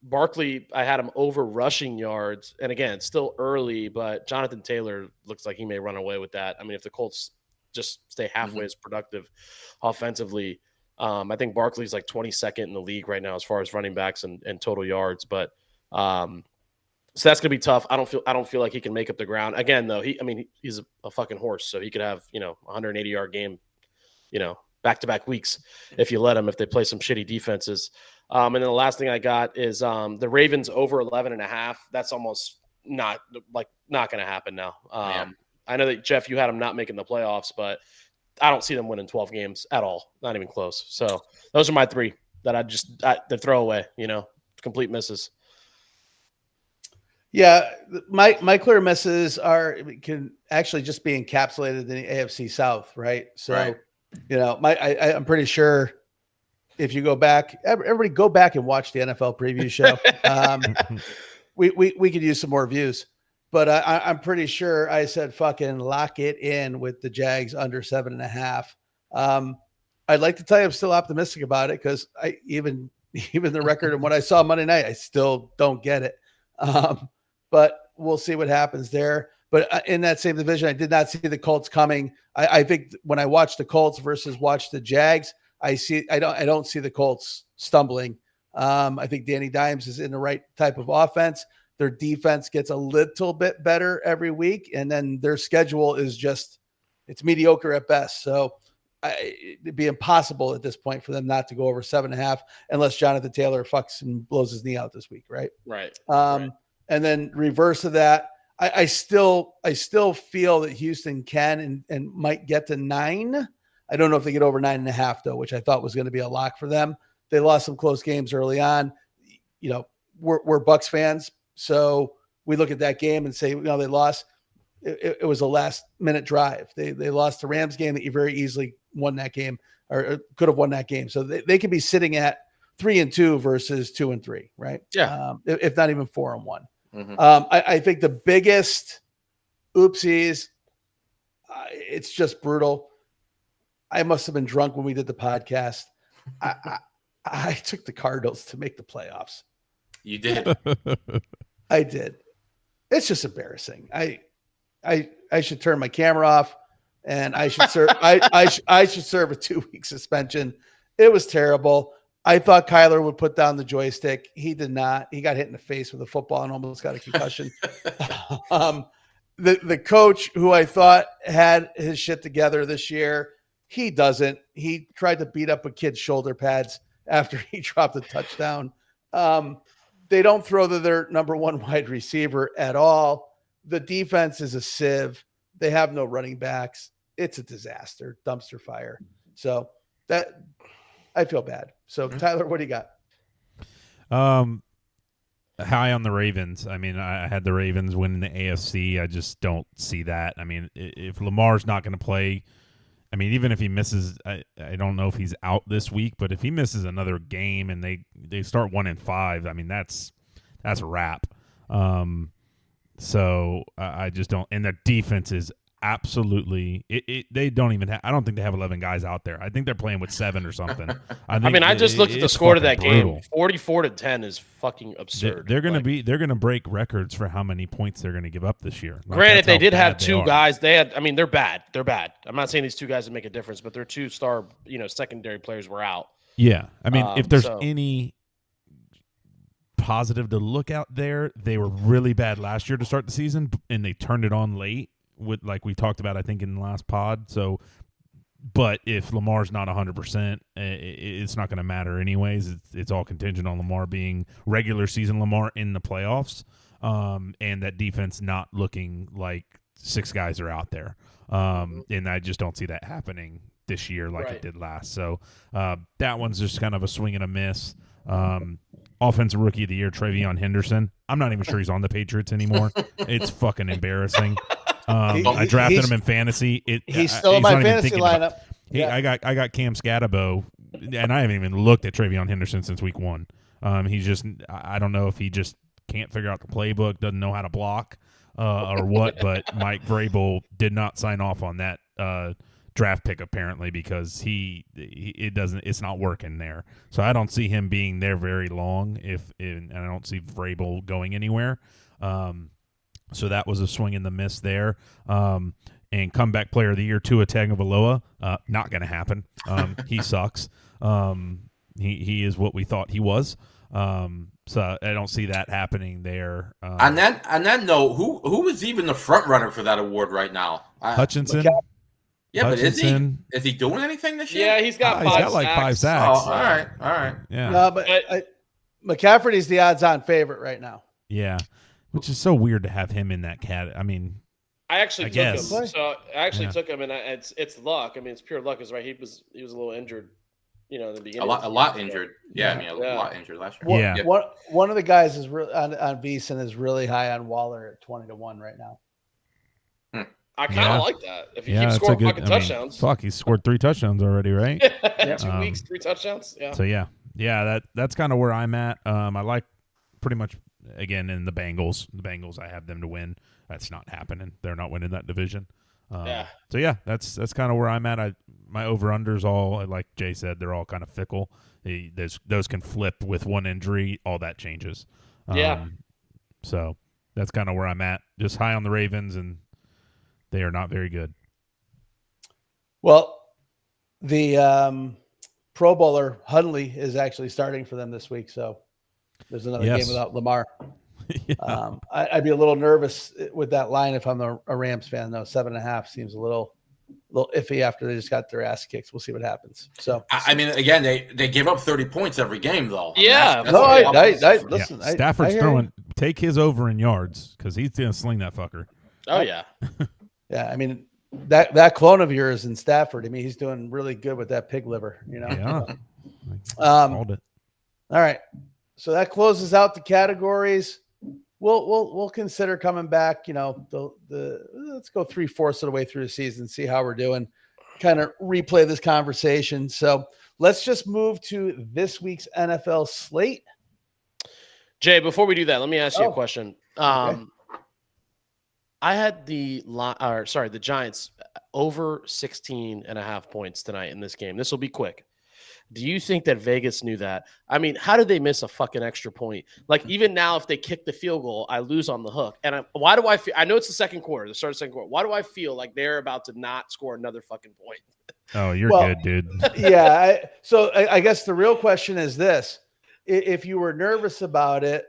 Barkley, I had him over rushing yards. And again, it's still early, but Jonathan Taylor looks like he may run away with that. I mean, if the Colts just stay halfway as productive offensively, I think Barkley's like 22nd in the league right now as far as running backs and total yards. But so that's gonna be tough. I don't feel like he can make up the ground again, though. He's a fucking horse, so he could have 180-yard game, back-to-back weeks if you let him, if they play some shitty defenses. And then the last thing I got is the Ravens over 11.5. That's almost not going to happen now. I know that Jeff, you had them not making the playoffs, but I don't see them winning 12 games at all, not even close. So those are my 3 that they throw away. Complete misses. Yeah, my clear misses can actually just be encapsulated in the AFC South, right? So, right. I'm pretty sure if you go back, everybody go back and watch the NFL preview show. We could use some more views, but I'm pretty sure I said fucking lock it in with the Jags under 7.5. I'd like to tell you I'm still optimistic about it because even the record and what I saw Monday night, I still don't get it. But we'll see what happens there. But in that same division, I did not see the Colts coming. I think when I watch the Colts versus watch the Jags, I don't see the Colts stumbling. I think Danny Dimes is in the right type of offense. Their defense gets a little bit better every week, and then their schedule is it's mediocre at best. So it'd be impossible at this point for them not to go over 7.5 unless Jonathan Taylor fucks and blows his knee out this week, right? Right. Right. And then reverse of that, I still feel that Houston can and might get to 9. I don't know if they get over 9.5 though, which I thought was going to be a lock for them. They lost some close games early on. We're Bucs fans, so we look at that game and say, they lost. It was a last-minute drive. They lost the Rams game that you very easily won that game or could have won that game. So they could be sitting at 3-2 versus 2-3, right? Yeah, if not even 4-1. Mm-hmm. I think the biggest oopsies, it's just brutal. I must have been drunk when we did the podcast. I took the Cardinals to make the playoffs. You did. I did. It's just embarrassing. I should turn my camera off, and I should serve. I should serve a 2-week suspension. It was terrible. I thought Kyler would put down the joystick. He did not. He got hit in the face with a football and almost got a concussion. The coach who I thought had his shit together this year, he doesn't. He tried to beat up a kid's shoulder pads after he dropped a touchdown. They don't throw to their number one wide receiver at all. The defense is a sieve. They have no running backs. It's a disaster, dumpster fire. So that I feel bad. So Tyler, what do you got? High on the Ravens. I mean, I had the Ravens winning the AFC. I just don't see that. I mean, if Lamar's not going to play, I mean, even if he misses, I don't know if he's out this week, but if he misses another game and they start 1-5, I mean, that's a wrap. So I just don't. And their defense is absolutely. They don't even have. I don't think they have 11 guys out there. I think they're playing with 7 or something. I just looked at the score to that game. 44-10 is fucking absurd. They're gonna break records for how many points they're gonna give up this year. Granted, they did have 2 guys. They're bad. They're bad. I'm not saying these 2 guys would make a difference, but their 2 star, secondary players were out. Yeah, I mean, if there's any positive to look out there, they were really bad last year to start the season, and they turned it on late. With like we talked about, I think in the last pod. So, but if Lamar's not 100%, it's not going to matter anyways. It's all contingent on Lamar being regular season Lamar in the playoffs, and that defense not looking like 6 guys are out there. And I just don't see that happening this year like it did last. So that one's just kind of a swing and a miss. Offensive rookie of the year, Travion Henderson. I'm not even sure he's on the Patriots anymore. It's fucking embarrassing. I drafted him in fantasy. He's still in my fantasy lineup. I got Cam Scatabo, and I haven't even looked at Travion Henderson since week 1. He's just, I don't know if he just can't figure out the playbook, doesn't know how to block or what, but Mike Vrabel did not sign off on that draft pick apparently because it's not working there. So I don't see him being there very long and I don't see Vrabel going anywhere. So that was a swing and the miss there. And comeback player of the year, Tua Tagovailoa, not going to happen. He sucks. He is what we thought he was. So I don't see that happening there. On that note, who is even the front runner for that award right now? Hutchinson. Yeah, but is he doing anything this year? Yeah, he's got 5 sacks. Oh, all right. Yeah. No, but McCaffrey's the odds-on favorite right now. Yeah, which is so weird to have him in that cat. I mean, I actually took him. Play. So I actually took him, and it's luck. I mean, it's pure luck. Is right. He was a little injured, in the beginning. A lot injured. Yeah, I mean, a lot injured last year. Yeah. One of the guys is really on VSiN is really high on Waller at 20-1 right now. I kind of like that. If he keeps scoring fucking touchdowns. He's scored 3 touchdowns already, right? 2 weeks, 3 touchdowns. Yeah. So yeah, that's kind of where I'm at. I like pretty much again in the Bengals. The Bengals, I have them to win. That's not happening. They're not winning that division. So yeah, that's kind of where I'm at. My over-unders all, like Jay said, they're all kind of fickle. Those can flip with one injury. All that changes. So that's kind of where I'm at. Just high on the Ravens, and they are not very good. Well, the Pro Bowler Hundley is actually starting for them this week, so there's another game without Lamar. Yeah. I'd be a little nervous with that line if I'm a Rams fan, though. 7.5 seems a little iffy after they just got their ass kicked. We'll see what happens. So I mean, again, they give up 30 points every game, though. Yeah. Listen. Stafford's throwing. Take his over in yards because he's gonna sling that fucker. Oh yeah. Yeah, I mean that clone of yours in Stafford. I mean, he's doing really good with that pig liver. Yeah. All right. So that closes out the categories. We'll consider coming back. Let's go 3/4 of the way through the season, see how we're doing. Kind of replay this conversation. So let's just move to this week's NFL slate. Jay, before we do that, let me ask you a question. Okay. I had the Giants over 16.5 points tonight in this game. This will be quick. Do you think that Vegas knew that? I mean, how did they miss a fucking extra point? Like, even now, if they kick the field goal, I lose on the hook. And why do I feel – I know it's the start of the second quarter. Why do I feel like they're about to not score another fucking point? Oh, you're Well, good, dude. Yeah. I guess the real question is this: if you were nervous about it,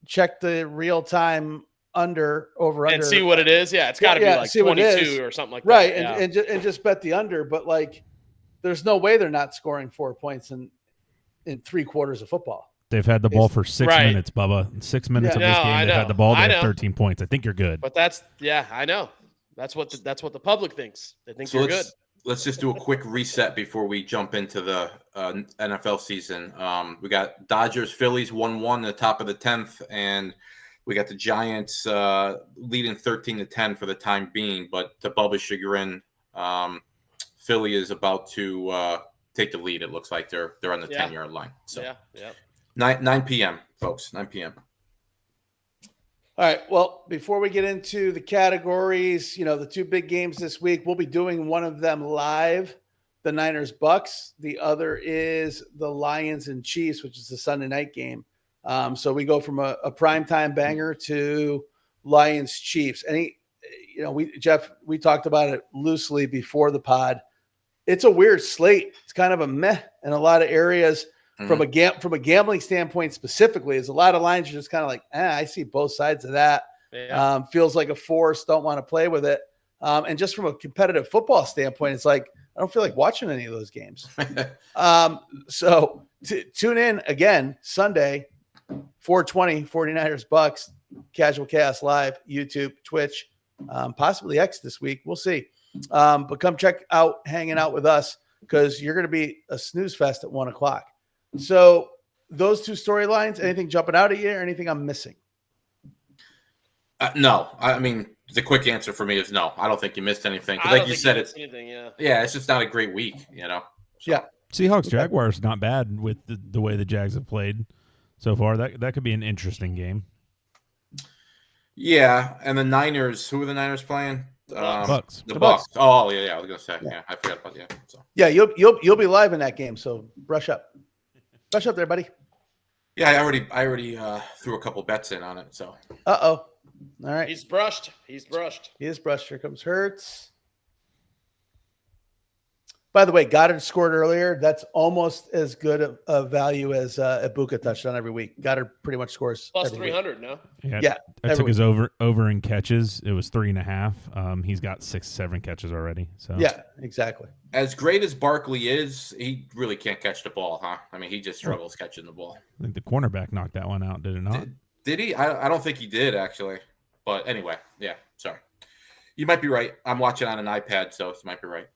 check the real time over and see what it is. Yeah, it's got to be like see what it is. 22 or something like right, that. and just bet the under. But like, there's no way they're not scoring 4 points in 3 quarters of football. They've had the ball for 6 minutes, Bubba. In 6 minutes of this game, they've had the ball. They have 13 points. I think you're good. But I know. That's what the public thinks. They think you're good. Let's just do a quick reset before we jump into the NFL season. We got Dodgers, Phillies 1-1 at the top of the 10th, and we got the Giants leading 13-10 for the time being. But to Bubba's chagrin, Philly is about to take the lead. It looks like they're on the 10-yard line. So 9 p.m., folks, 9 p.m. All right. Well, before we get into the categories, the 2 big games this week, we'll be doing one of them live, the Niners Bucks. The other is the Lions and Chiefs, which is the Sunday night game. So we go from a primetime banger to Lions Chiefs. Jeff, we talked about it loosely before the pod. It's a weird slate. It's kind of a meh in a lot of areas. From a gambling standpoint specifically, is a lot of lines are just kind of like, I see both sides of that. Yeah. Feels like a force, don't want to play with it. And just from a competitive football standpoint, it's like, I don't feel like watching any of those games. So tune in again, Sunday, 4:20, 49ers Bucks, Casual Chaos Live, YouTube, Twitch, possibly X this week. We'll see. But come check out hanging out with us, because you're going to be a snooze fest at 1:00. So those 2 storylines, anything jumping out at you or anything I'm missing? No. I mean, the quick answer for me is no. I don't think you missed anything. Like you said, it's just not a great week, So. Yeah. Seahawks Jaguars not bad with the way the Jags have played so far. That could be an interesting game. Yeah, and the Niners. Who are the Niners playing? Bucks. The Bucks. Oh yeah. I was gonna say. Yeah, I forgot about that. So. Yeah, you'll be live in that game. So brush up. Brush up there, buddy. Yeah, I already threw a couple bets in on it. So. All right. He's brushed. He is brushed. Here comes Hurts. By the way, Goddard scored earlier. That's almost as good a value as Egbuka touchdown every week. Goddard pretty much scores plus 300. No. Yeah. I took his over in catches. It was 3.5. He's got 6-7 catches already. So yeah, exactly. As great as Barkley is, he really can't catch the ball, huh? I mean, he just struggles catching the ball. I think the cornerback knocked that one out, did it not? Did he? I don't think he did, actually. But anyway, yeah, sorry. You might be right. I'm watching on an iPad, so you might be right.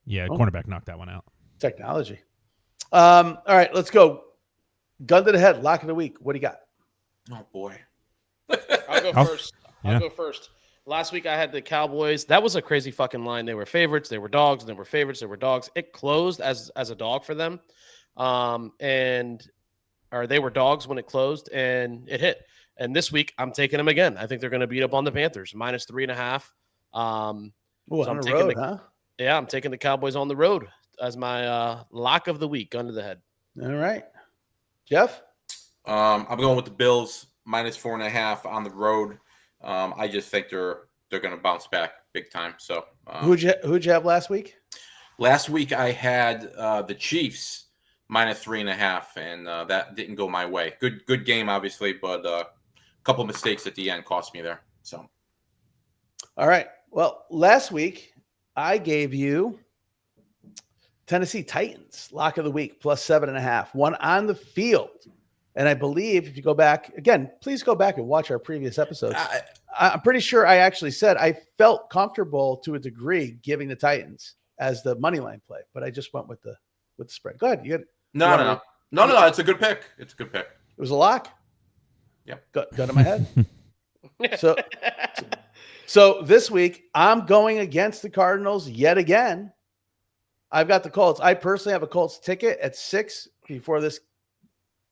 Yeah, cornerback knocked that one out. Technology. All right, let's go. Gun to the head, lock of the week. What do you got? Oh, boy. I'll go first. I'll go first. Last week I had the Cowboys. That was a crazy fucking line. They were favorites. They were dogs. They were favorites. They were dogs. It closed as a dog for them. They were dogs when it closed, and it hit. And this week I'm taking them again. I think they're going to beat up on the Panthers, minus 3.5. So on the road, huh? Yeah, I'm taking the Cowboys on the road as my lock of the week, gun to the head. All right. Jeff? I'm going with the Bills, minus 4.5 on the road. I just think they're going to bounce back big time. So who'd you have last week? Last week I had the Chiefs minus 3.5, and that didn't go my way. Good game, obviously, but a couple mistakes at the end cost me there. So, all right. Well, last week I gave you Tennessee Titans lock of the week plus 7.5, one on the field. And I believe if you go back again, please go back and watch our previous episodes. I'm pretty sure I actually said I felt comfortable to a degree giving the Titans as the money line play, but I just went with the spread. Go ahead. No. It's a good pick. It's a good pick. It was a lock. Yep. Gun to my head. So this week I'm going against the Cardinals yet again. I've got the Colts. I personally have a Colts ticket at 6 before this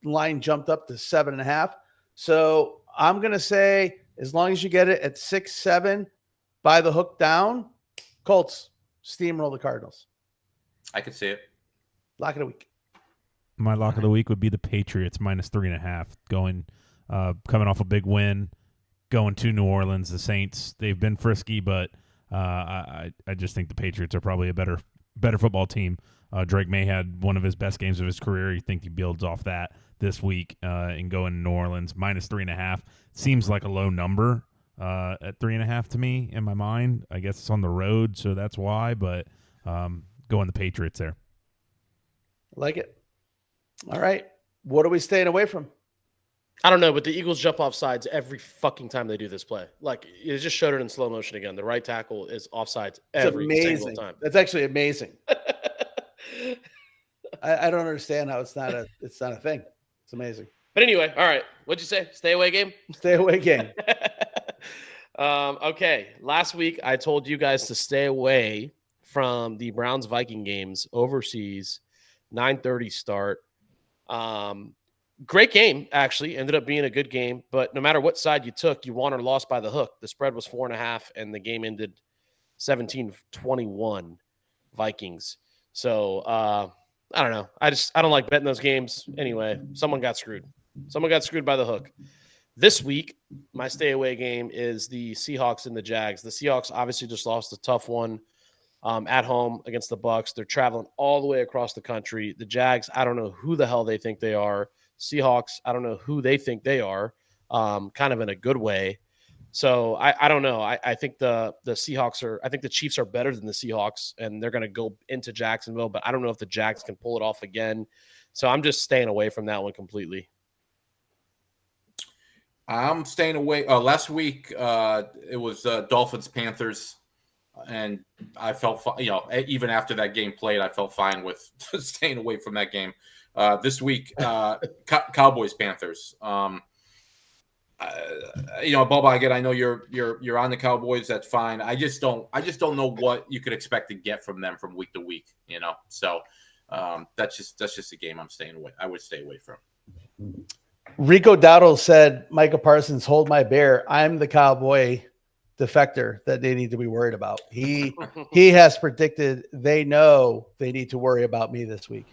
line jumped up to 7.5. So I'm going to say, as long as you get it at 6-7 by the hook down, Colts steamroll the Cardinals. I could see it. Lock of the week. My lock of the week would be the Patriots minus 3.5, coming off a big win, going to New Orleans. The Saints, they've been frisky, but I just think the Patriots are probably a better better football team. Drake May had one of his best games of his career. You think he builds off that this week and going to New Orleans. -3.5 seems like a low number at 3.5 to me in my mind. I guess it's on the road, so that's why. But going the Patriots there. Like it. All right. What are we staying away from? I don't know, but the Eagles jump off sides every fucking time they do this play. Like, it just showed it in slow motion again. The right tackle is offsides every single time. That's actually amazing. I don't understand how it's not a thing. It's amazing. But anyway, all right. What'd you say? Stay away game? Stay away game. Okay. Last week, I told you guys to stay away from the Browns-Viking games overseas, 9:30 start. Great game, actually. Ended up being a good game. But no matter what side you took, you won or lost by the hook. The spread was 4.5, and the game ended 17-21 Vikings. So, I don't know. I don't like betting those games. Anyway, someone got screwed. Someone got screwed by the hook. This week, my stay away game is the Seahawks and the Jags. The Seahawks obviously just lost a tough one at home against the Bucs. They're traveling all the way across the country. The Jags, I don't know who the hell they think they are. Seahawks, I don't know who they think they are, kind of in a good way. So I don't know. I think the Seahawks I think the Chiefs are better than the Seahawks, and they're going to go into Jacksonville, but I don't know if the Jags can pull it off again. So I'm just staying away from that one completely. I'm staying away. Last week, it was Dolphins-Panthers, and I felt, even after that game played, I felt fine with staying away from that game. This week, Cowboys-Panthers. Bubba, again, I know you're on the Cowboys. That's fine. I just don't know what you could expect to get from them from week to week. So that's just a game I would stay away from. Rico Dowdle said, Micah Parsons, hold my bear. I'm the Cowboy defector that they need to be worried about. He has predicted they know they need to worry about me this week.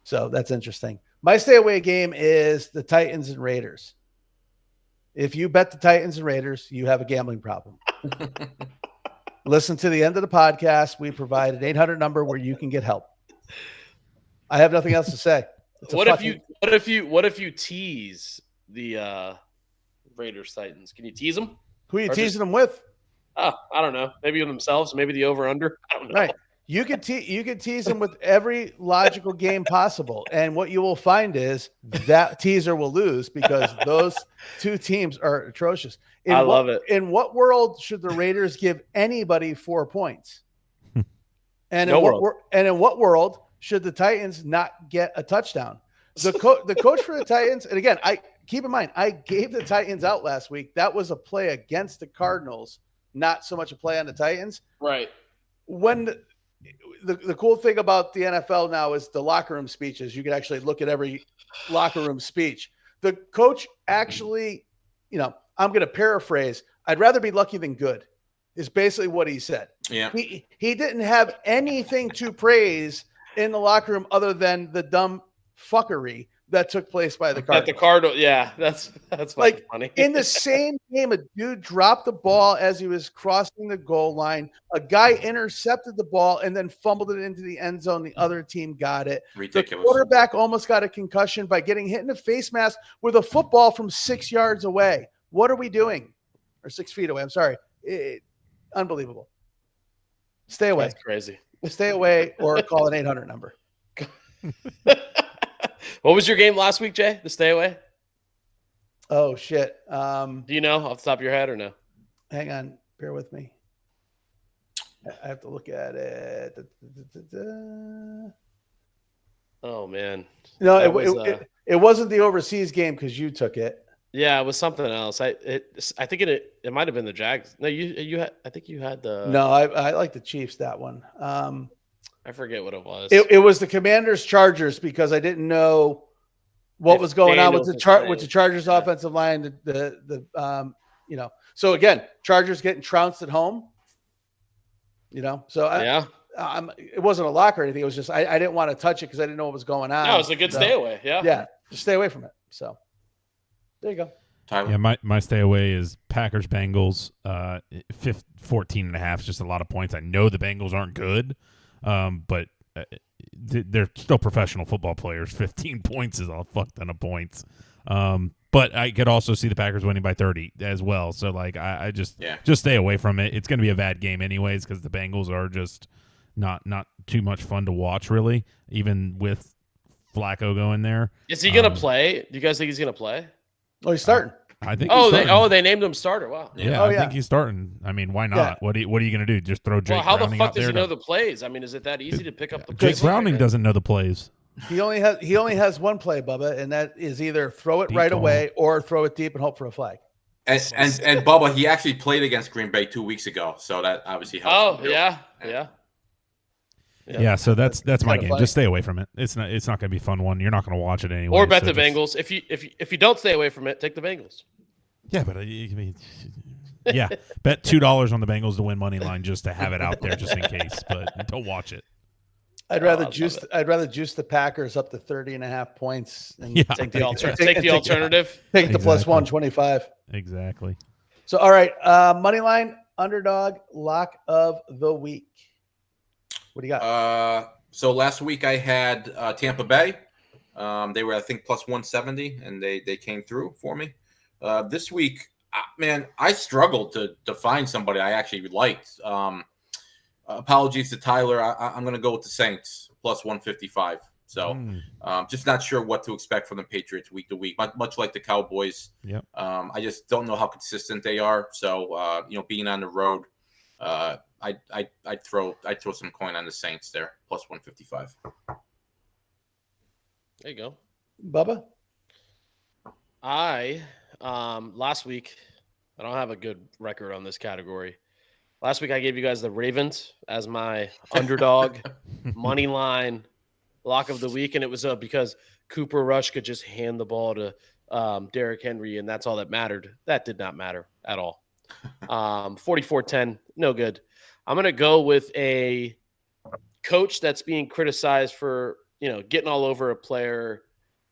So that's interesting. My stay away game is the Titans and Raiders. If you bet the Titans and Raiders, you have a gambling problem. Listen to the end of the podcast. We provide an 800 number where you can get help. I have nothing else to say. What if you tease the Raiders Titans? Can you tease them? Who are you teasing them with? I don't know. Maybe themselves. Maybe the over under. I don't know. Right. You could tease them with every logical game possible, and what you will find is that teaser will lose because those two teams are atrocious. I love it. In what world should the Raiders give anybody 4 points? And in what world should the Titans not get a touchdown? The coach for the Titans, and again, I keep in mind, I gave the Titans out last week. That was a play against the Cardinals, not so much a play on the Titans. Right. When the cool thing about the NFL now is the locker room speeches. You can actually look at every locker room speech. The coach actually, I'm going to paraphrase, I'd rather be lucky than good, is basically what he said. Yeah. He didn't have anything to praise in the locker room other than the dumb fuckery that took place by the Cardinals. At the Cardinals, yeah, that's like funny. In the same game, a dude dropped the ball as he was crossing the goal line. A guy intercepted the ball and then fumbled it into the end zone. The other team got it. Ridiculous. The quarterback almost got a concussion by getting hit in the face mask with a football from 6 yards away. What are we doing? Or 6 feet away. I'm sorry. Unbelievable. Stay away. That's crazy. Stay away or call an 800 number. What was your game last week, Jay? The stay away? Oh, shit. Do you know off the top of your head or no? Hang on. Bear with me. I have to look at it. Oh, man. No, it wasn't the overseas game because you took it. Yeah, it was something else. I think it might have been the Jags. No, you had. I think you had the. No, I like the Chiefs, that one. I forget what it was. It was the Commanders Chargers because I didn't know what was going on with the Chargers offensive line. So again, Chargers getting trounced at home. So it wasn't a lock or anything. It was just I didn't want to touch it because I didn't know what was going on. No, it was a good stay away. Yeah, just stay away from it. So there you go. Tyler? Yeah, my stay away is Packers Bengals. 14.5 is just a lot of points. I know the Bengals aren't good. But they're still professional football players. 15 points is a fuck ton of points. But I could also see the Packers winning by 30 as well. So like I just stay away from it. It's going to be a bad game anyways because the Bengals are just not too much fun to watch really, even with Flacco going there. Is he going to play? Do you guys think he's going to play? Oh, he's starting. I think. They named him starter. Wow. Yeah, I think he's starting. I mean, why not? Yeah. What are you going to do? Just throw Jake how Browning the fuck out does there he know the plays? I mean, is it that easy to pick up the Jake plays? Browning doesn't know the plays. He only has one play, Bubba, and that is either throw it Deep right ball. away or throw it deep and hope for a flag. And Bubba, he actually played against Green Bay 2 weeks ago, so that obviously helps. Oh yeah. Yeah, so that's my game. Funny. Just stay away from it. It's not going to be a fun one. You're not going to watch it anyway. Or bet the Bengals. If you don't stay away from it, take the Bengals. Yeah, but bet $2 on the Bengals to win money line just to have it out there just in case, but don't watch it. I'd rather juice the Packers up to 30.5 points and take the alternative. Take the plus 125. Exactly. So all right, money line underdog lock of the week. What do you got? So last week I had Tampa Bay. They were, I think, plus 170, and they came through for me. This week, man, I struggled to find somebody I actually liked. Apologies to Tyler. I'm going to go with the Saints plus 155. So just not sure what to expect from the Patriots week to week, much like the Cowboys. Yep. I just don't know how consistent they are. So, being on the road, I'd throw some coin on the Saints there, plus 155. There you go. Bubba? Last week, I don't have a good record on this category. Last week I gave you guys the Ravens as my underdog money line lock of the week, and it was because Cooper Rush could just hand the ball to Derrick Henry, and that's all that mattered. That did not matter at all. 44-10, no good. I'm going to go with a coach that's being criticized for, getting all over a player,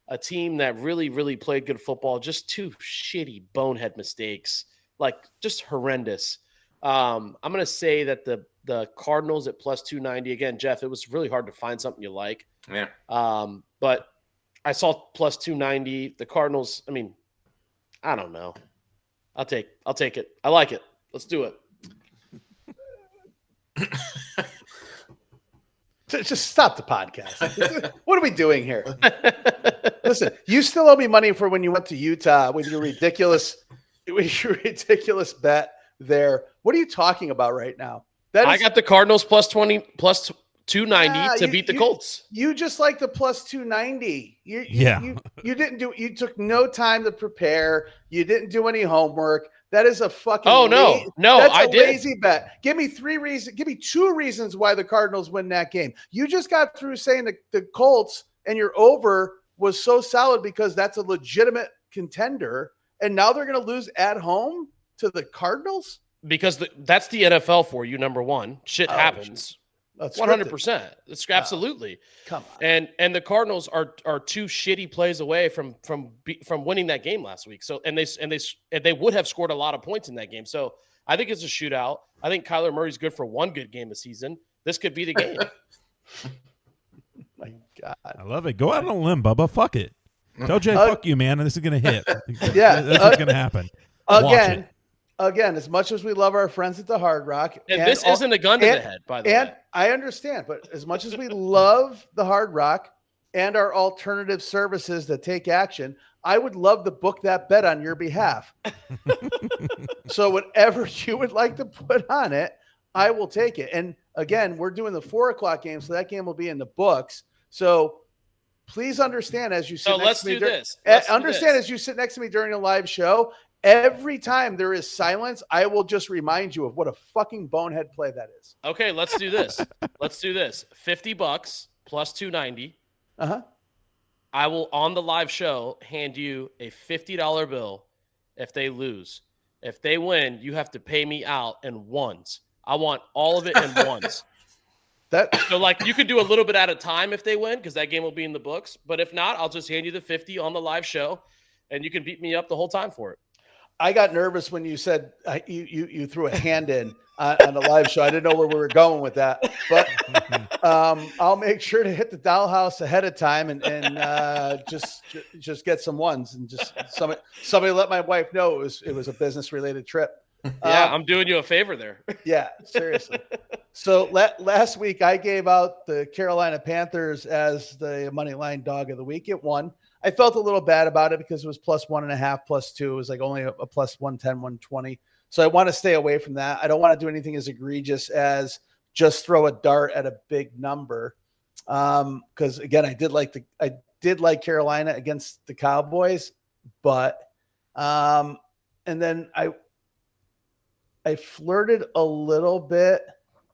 a team that really, really played good football, just two shitty bonehead mistakes, like just horrendous. I'm going to say that the Cardinals at plus 290, again, Jeff, it was really hard to find something you like. Yeah. But I saw plus 290. The Cardinals, I mean, I don't know. I'll take it. I like it. Let's do it. Just stop the podcast. What are we doing here? Listen, you still owe me money for when you went to Utah with your ridiculous bet there. What are you talking about right now? I got the Cardinals plus 290 to beat the Colts. You just like the plus 290. You didn't do. You took no time to prepare. You didn't do any homework. That is a fucking. Oh no, that's I a did. Lazy bet. Give me 3 reasons. Give me 2 reasons why the Cardinals win that game. You just got through saying the Colts and your over was so solid because that's a legitimate contender, and now they're going to lose at home to the Cardinals because that's the NFL for you. Number one, shit happens. 100%. It's absolutely. Come on. And the Cardinals are 2 shitty plays away from winning that game last week. So and they would have scored a lot of points in that game. So I think it's a shootout. I think Kyler Murray's good for 1 good game this season. This could be the game. My God, I love it. Go out on a limb, Bubba. Fuck it. Tell Jay, fuck you, man, and this is gonna hit. Yeah, that's what's gonna happen. Again, as much as we love our friends at the Hard Rock, and this isn't a gun to the head, by the way. And I understand, but as much as we love the Hard Rock and our alternative services that take action, I would love to book that bet on your behalf. So whatever you would like to put on it, I will take it. And again, we're doing the 4:00 game, so that game will be in the books. So please understand as you sit next to me. As you sit next to me during a live show. Every time there is silence, I will just remind you of what a fucking bonehead play that is. Okay, let's do this. $50 plus 290. I will, on the live show, hand you a $50 bill if they lose. If they win, you have to pay me out in ones. I want all of it in ones. So, like, you could do a little bit at a time if they win, because that game will be in the books. But if not, I'll just hand you the 50 on the live show, and you can beat me up the whole time for it. I got nervous when you said you threw a hand in on the live show. I didn't know where we were going with that, but I'll make sure to hit the dollhouse ahead of time and just get some ones and just somebody let my wife know it was a business related trip. Yeah, I'm doing you a favor there. Yeah, seriously. So last week I gave out the Carolina Panthers as the money line dog of the week. It won. I felt a little bad about it because it was +1.5, +2. It was like only a +110, 120. So I want to stay away from that. I don't want to do anything as egregious as just throw a dart at a big number. Because again, I did like Carolina against the Cowboys, but and then I flirted a little bit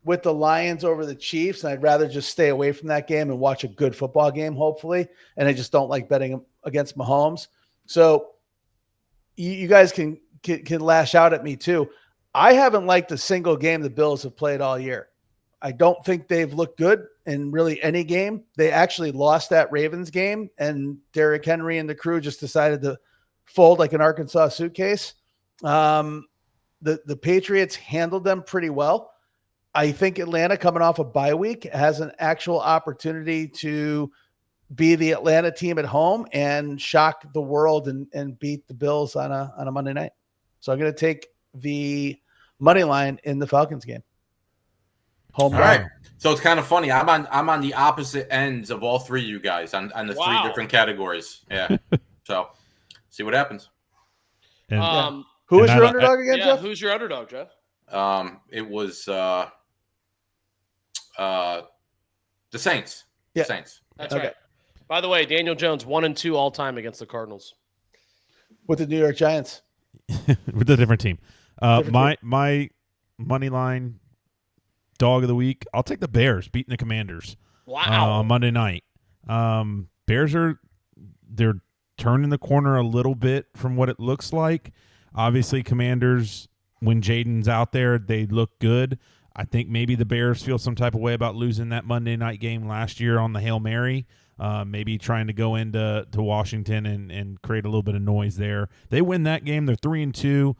with the Lions over the Chiefs, and I'd rather just stay away from that game and watch a good football game, hopefully. And I just don't like betting against Mahomes. So you guys can lash out at me too. I haven't liked a single game the Bills have played all year. I don't think they've looked good in really any game. They actually lost that Ravens game, and Derrick Henry and the crew just decided to fold like an Arkansas suitcase. The Patriots handled them pretty well. I think Atlanta, coming off a bye week, has an actual opportunity to be the Atlanta team at home and shock the world and beat the Bills on a Monday night. So I'm going to take the money line in the Falcons game. Home all right. So it's kind of funny. I'm on the opposite ends of all three of you guys on the three different categories. Yeah. So see what happens. And, Who is your underdog again, Jeff? Who's your underdog, Jeff? It was the Saints. Yeah. The Saints. That's right. By the way, Daniel Jones 1-2 all time against the Cardinals. With the New York Giants. With a different team. My money line dog of the week, I'll take the Bears beating the Commanders. Wow. On Monday night. Bears they're turning the corner a little bit from what it looks like. Obviously, Commanders, when Jaden's out there, they look good. I think maybe the Bears feel some type of way about losing that Monday night game last year on the Hail Mary. Maybe trying to go into Washington and create a little bit of noise there. They win that game. They're 3-2.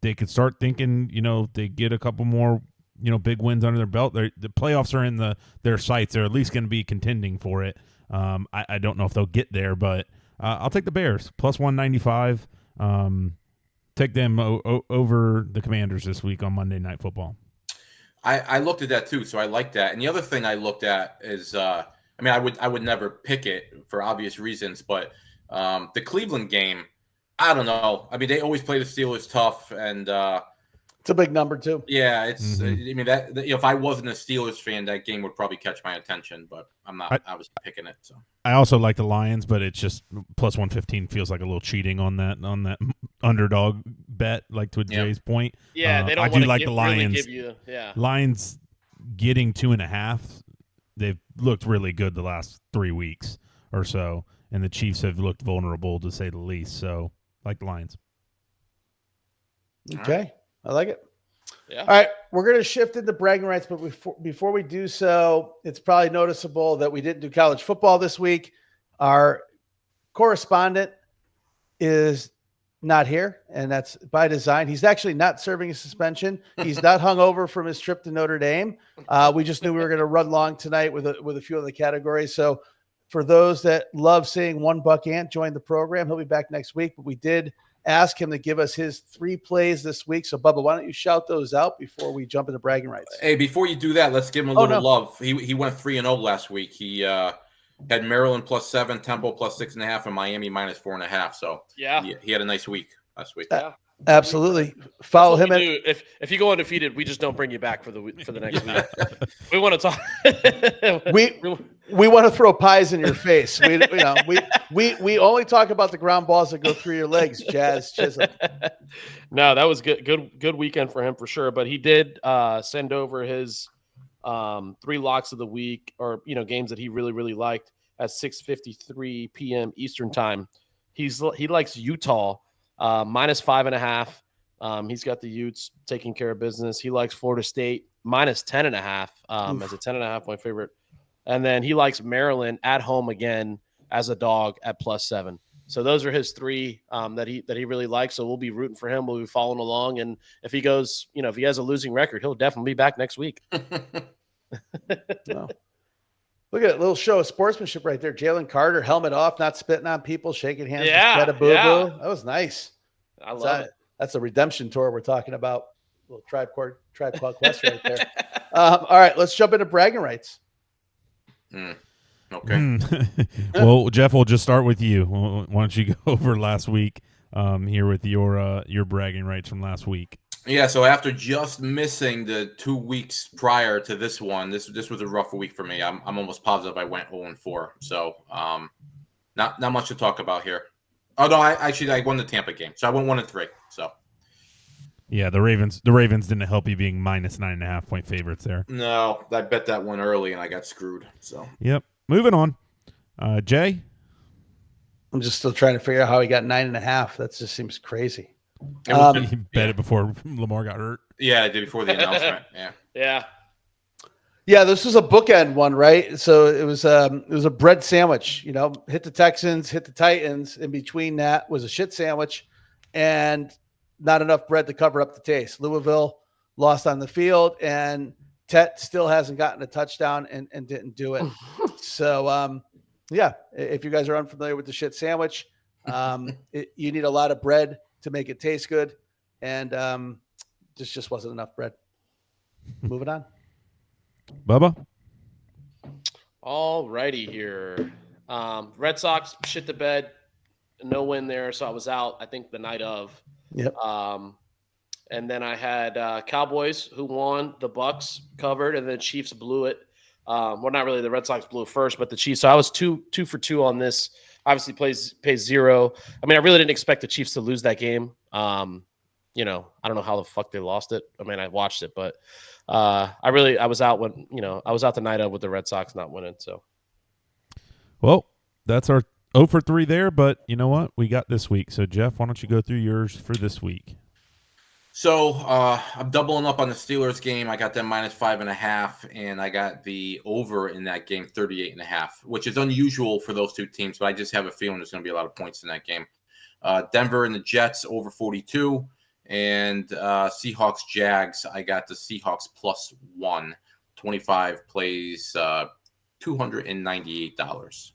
They could start thinking, they get a couple more, big wins under their belt. The playoffs are in their sights. They're at least going to be contending for it. I don't know if they'll get there, but I'll take the Bears +195. Take them over the Commanders this week on Monday Night Football. I looked at that too, so I like that. And the other thing I looked at is, I would never pick it for obvious reasons, but the Cleveland game, I don't know. I mean, they always play the Steelers tough, and it's a big number too. Yeah, it's. I mean, that if I wasn't a Steelers fan, that game would probably catch my attention, but I'm not. I was picking it. So I also like the Lions, but it's just +115 feels like a little cheating on that underdog bet. Like to Jay's point, yeah, they don't. I do like the Lions. Really give you, yeah. Lions getting 2.5. They've looked really good the last 3 weeks or so, and the Chiefs have looked vulnerable to say the least. So, like the Lions. Okay. I like it. Yeah. All right. We're going to shift into bragging rights, but before we do so, it's probably noticeable that we didn't do college football this week. Our correspondent is not here, and that's by design. He's actually not serving a suspension. He's not hungover from his trip to Notre Dame. We just knew we were going to run long tonight with a few of the categories. So for those that love seeing one Buck Ant join the program, he'll be back next week, but we did ask him to give us his 3 plays this week. So, Bubba, why don't you shout those out before we jump into bragging rights? Hey, before you do that, let's give him a little love. He went 3-0 last week. He had Maryland +7, Temple +6.5, and Miami -4.5. So yeah, he had a nice week last week. Yeah, absolutely. Follow him. If you go undefeated, we just don't bring you back for the next week. We want to talk. We want to throw pies in your face. We only talk about the ground balls that go through your legs, Jazz Chisholm. No, that was good weekend for him for sure. But he did send over his 3 locks of the week, or games that he really, really liked at 6:53 p.m. Eastern time. He likes Utah -5.5. He's got the Utes taking care of business. He likes Florida State -10.5 as a 10.5 point favorite. And then he likes Maryland at home again as a dog at +7. So those are his three that he really likes. So we'll be rooting for him. We'll be following along. And if he goes, if he has a losing record, he'll definitely be back next week. Wow. Look at a little show of sportsmanship right there. Jalen Carter, helmet off, not spitting on people, shaking hands. Yeah, with Boo-Boo. That was nice. I love it. That's a redemption tour we're talking about. A little Tribe Called Quest right there. All right, let's jump into bragging rights. Okay. Well, Jeff, we'll just start with you. Why don't you go over last week here with your bragging rights from last week? Yeah, so after just missing the 2 weeks prior to this one, this was a rough week for me. I'm almost positive I went 0-4. So not much to talk about here. Oh no, I won the Tampa game, so I went 1-3. So yeah, the Ravens didn't help you being minus 9.5 point favorites there. no, I bet that one early and I got screwed. So yep. Moving on, Jay. I'm just still trying to figure out how he got 9.5. That just seems crazy. He bet it before Lamar got hurt. Yeah, I did before the announcement. Yeah, this was a bookend one, right? So it was a bread sandwich. Hit the Texans, hit the Titans. In between that was a shit sandwich, and not enough bread to cover up the taste. Louisville lost on the field, and Tet still hasn't gotten a touchdown and didn't do it. So yeah, if you guys are unfamiliar with the shit sandwich, you need a lot of bread to make it taste good, and just wasn't enough bread. Moving on. Bubba? All righty here. Red Sox shit the bed. No win there, so I was out, I think, the night of. Yep. And then I had Cowboys who won, the Bucks covered, and then Chiefs blew it. Well, not really. The Red Sox blew first, but the Chiefs. So I was two for two on this. Obviously, pays zero. I mean, I really didn't expect the Chiefs to lose that game. I don't know how the fuck they lost it. I mean, I watched it, but I was out when I was out the night of with the Red Sox not winning. So, well, that's our 0 for 3 there. But you know what? We got this week. So Jeff, why don't you go through yours for this week? So I'm doubling up on the Steelers game. I got them minus 5.5, and I got the over in that game 38.5, which is unusual for those two teams. But I just have a feeling there's going to be a lot of points in that game. Denver and the Jets over 42, and Seahawks Jags. I got the Seahawks plus 1. 25 plays $298.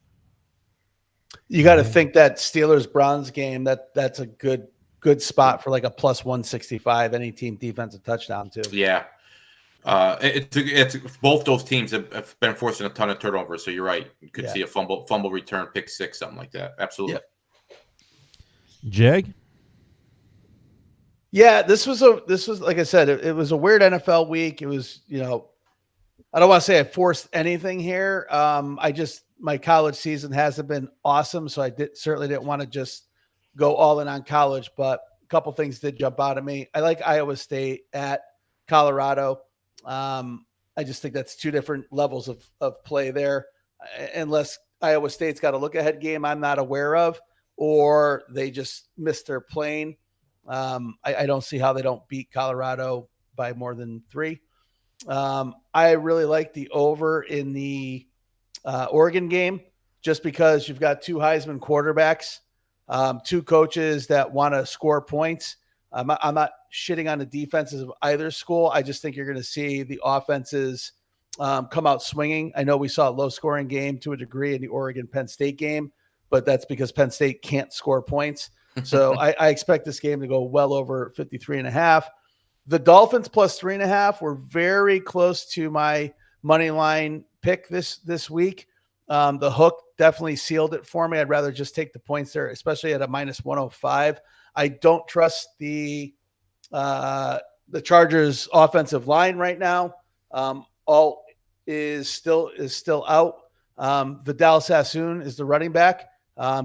You got to think that Steelers Browns game that's a good spot for like a plus 165 any team defensive touchdown too. Yeah. It's both those teams have been forcing a ton of turnovers. So you're right. You could see a fumble return, pick six, something like that. Absolutely. Yep. Jag? Yeah, this was like I said, it was a weird NFL week. It was, I don't want to say I forced anything here. My college season hasn't been awesome, so I certainly didn't want to just go all in on college, but a couple things did jump out at me. I like Iowa State at Colorado. I just think that's two different levels of play there, unless Iowa State's got a look-ahead game I'm not aware of, or they just missed their plane. I don't see how they don't beat Colorado by more than 3. I really like the over in the Oregon game, just because you've got 2 Heisman quarterbacks, 2 coaches that want to score points. I'm not shitting on the defenses of either school. I just think you're going to see the offenses come out swinging. I know we saw a low-scoring game to a degree in the Oregon-Penn State game, but that's because Penn State can't score points. So I expect this game to go well over 53.5. The Dolphins plus 3.5 were very close to my money line pick this week. The hook definitely sealed it for me. I'd rather just take the points there, especially at a minus 105. I don't trust the Chargers offensive line right now. All is still out. Vidal Sassoon is the running back.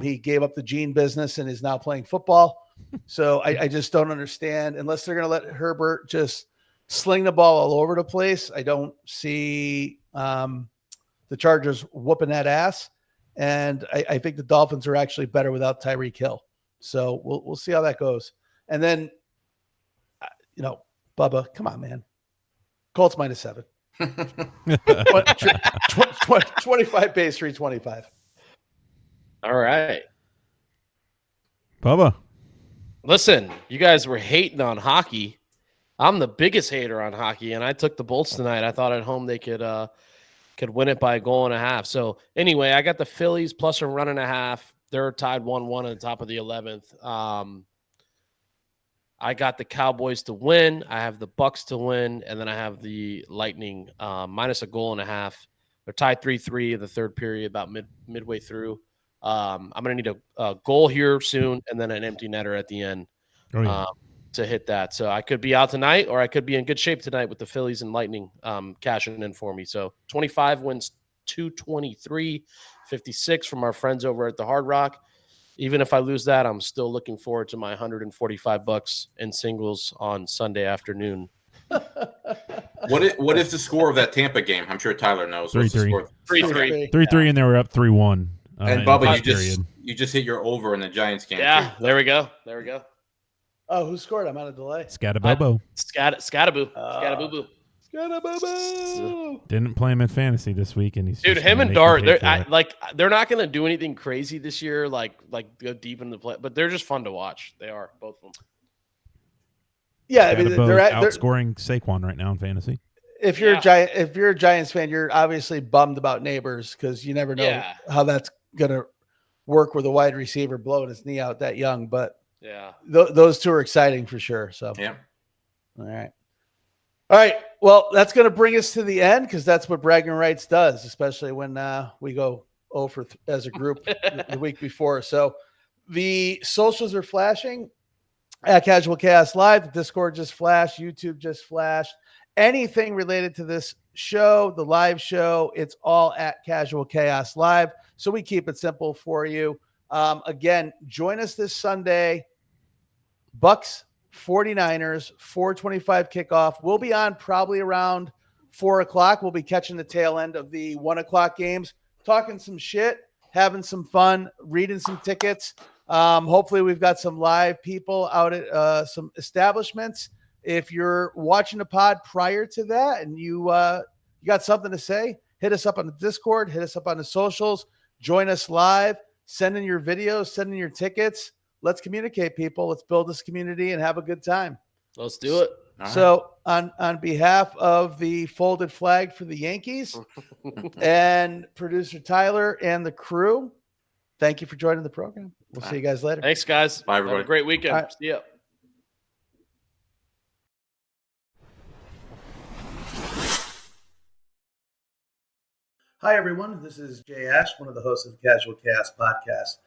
He gave up the gene business and is now playing football. So I just don't understand, unless they're going to let Herbert just sling the ball all over the place. I don't see the Chargers whooping that ass. And I think the Dolphins are actually better without Tyreek Hill. So we'll see how that goes. And then, Bubba, come on, man. Colts minus 7. 25 base 325. All right. Bubba. Listen, you guys were hating on hockey. I'm the biggest hater on hockey, and I took the Bolts tonight. I thought at home they could win it by a goal and a half. So anyway, I got the Phillies plus a run and a half. They're tied 1-1 at the top of the 11th. I got the Cowboys to win. I have the Bucks to win, and then I have the Lightning minus a goal and a half. They're tied 3-3 in the third period, about midway through. I'm going to need a goal here soon, and then an empty netter at the end to hit that. So I could be out tonight, or I could be in good shape tonight with the Phillies and Lightning cashing in for me. So 25 wins 223.56 from our friends over at the Hard Rock. Even if I lose that, I'm still looking forward to my $145 in singles on Sunday afternoon. What is the score of that Tampa game? I'm sure Tyler knows. 3-3. 3-3. 3-3, and they were up 3-1. And Bubba, you just hit your over in the Giants game. Yeah, there we go. Oh, who scored? I'm on a delay. Scatabobo. Scataboo. Scatabobo. Didn't play him in fantasy this week, and he's him and Dart. They're not going to do anything crazy this year, like go deep into the play, but they're just fun to watch. They are, both of them. Yeah, I mean, they're outscoring Saquon right now in fantasy. If you're a Giants fan, you're obviously bummed about Neighbors because you never know how that's going to work with a wide receiver blowing his knee out that young. But those two are exciting for sure. So all right. Well, that's going to bring us to the end because that's what bragging rights does, especially when we go over as a group the week before. So the socials are flashing at Casual Chaos Live. The Discord just flashed. YouTube just flashed. Anything related to this show, the live show, it's all at Casual Chaos Live. So we keep it simple for you. Again, join us this Sunday. Bucks 49ers, 4:25 kickoff. We'll be on probably around 4 o'clock. We'll be catching the tail end of the 1 o'clock games, talking some shit, having some fun, reading some tickets. Hopefully we've got some live people out at some establishments. If you're watching the pod prior to that and you got something to say, hit us up on the Discord, hit us up on the socials, join us live, send in your videos, send in your tickets. Let's communicate, people. Let's build this community and have a good time. Let's do it. So on behalf of the folded flag for the Yankees and producer Tyler and the crew, thank you for joining the program. We'll see you guys later. Thanks, guys. Bye, everybody. Have a great weekend. Right. See ya. Hi, everyone. This is Jay Ash, one of the hosts of the Casual Chaos podcast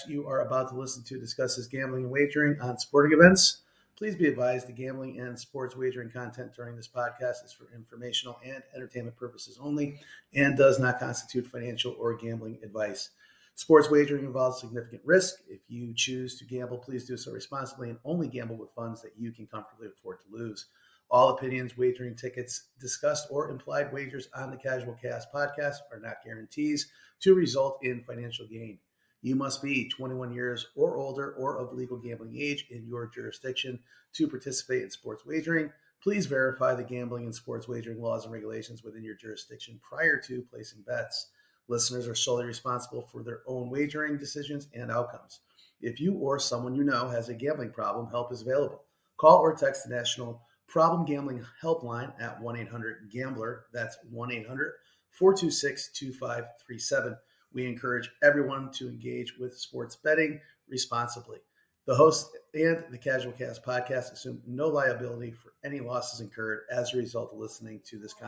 you are about to listen to discusses gambling and wagering on sporting events. Please be advised the gambling and sports wagering content during this podcast is for informational and entertainment purposes only and does not constitute financial or gambling advice. Sports wagering involves significant risk. If you choose to gamble, please do so responsibly and only gamble with funds that you can comfortably afford to lose. All opinions, wagering tickets discussed, or implied wagers on the Casual Chaos podcast are not guarantees to result in financial gain. You must be 21 years or older or of legal gambling age in your jurisdiction to participate in sports wagering. Please verify the gambling and sports wagering laws and regulations within your jurisdiction prior to placing bets. Listeners are solely responsible for their own wagering decisions and outcomes. If you or someone you know has a gambling problem, help is available. Call or text the National Problem Gambling Helpline at 1-800-GAMBLER. That's 1-800-426-2537. We encourage everyone to engage with sports betting responsibly. The host and the Casual Cast podcast assume no liability for any losses incurred as a result of listening to this content.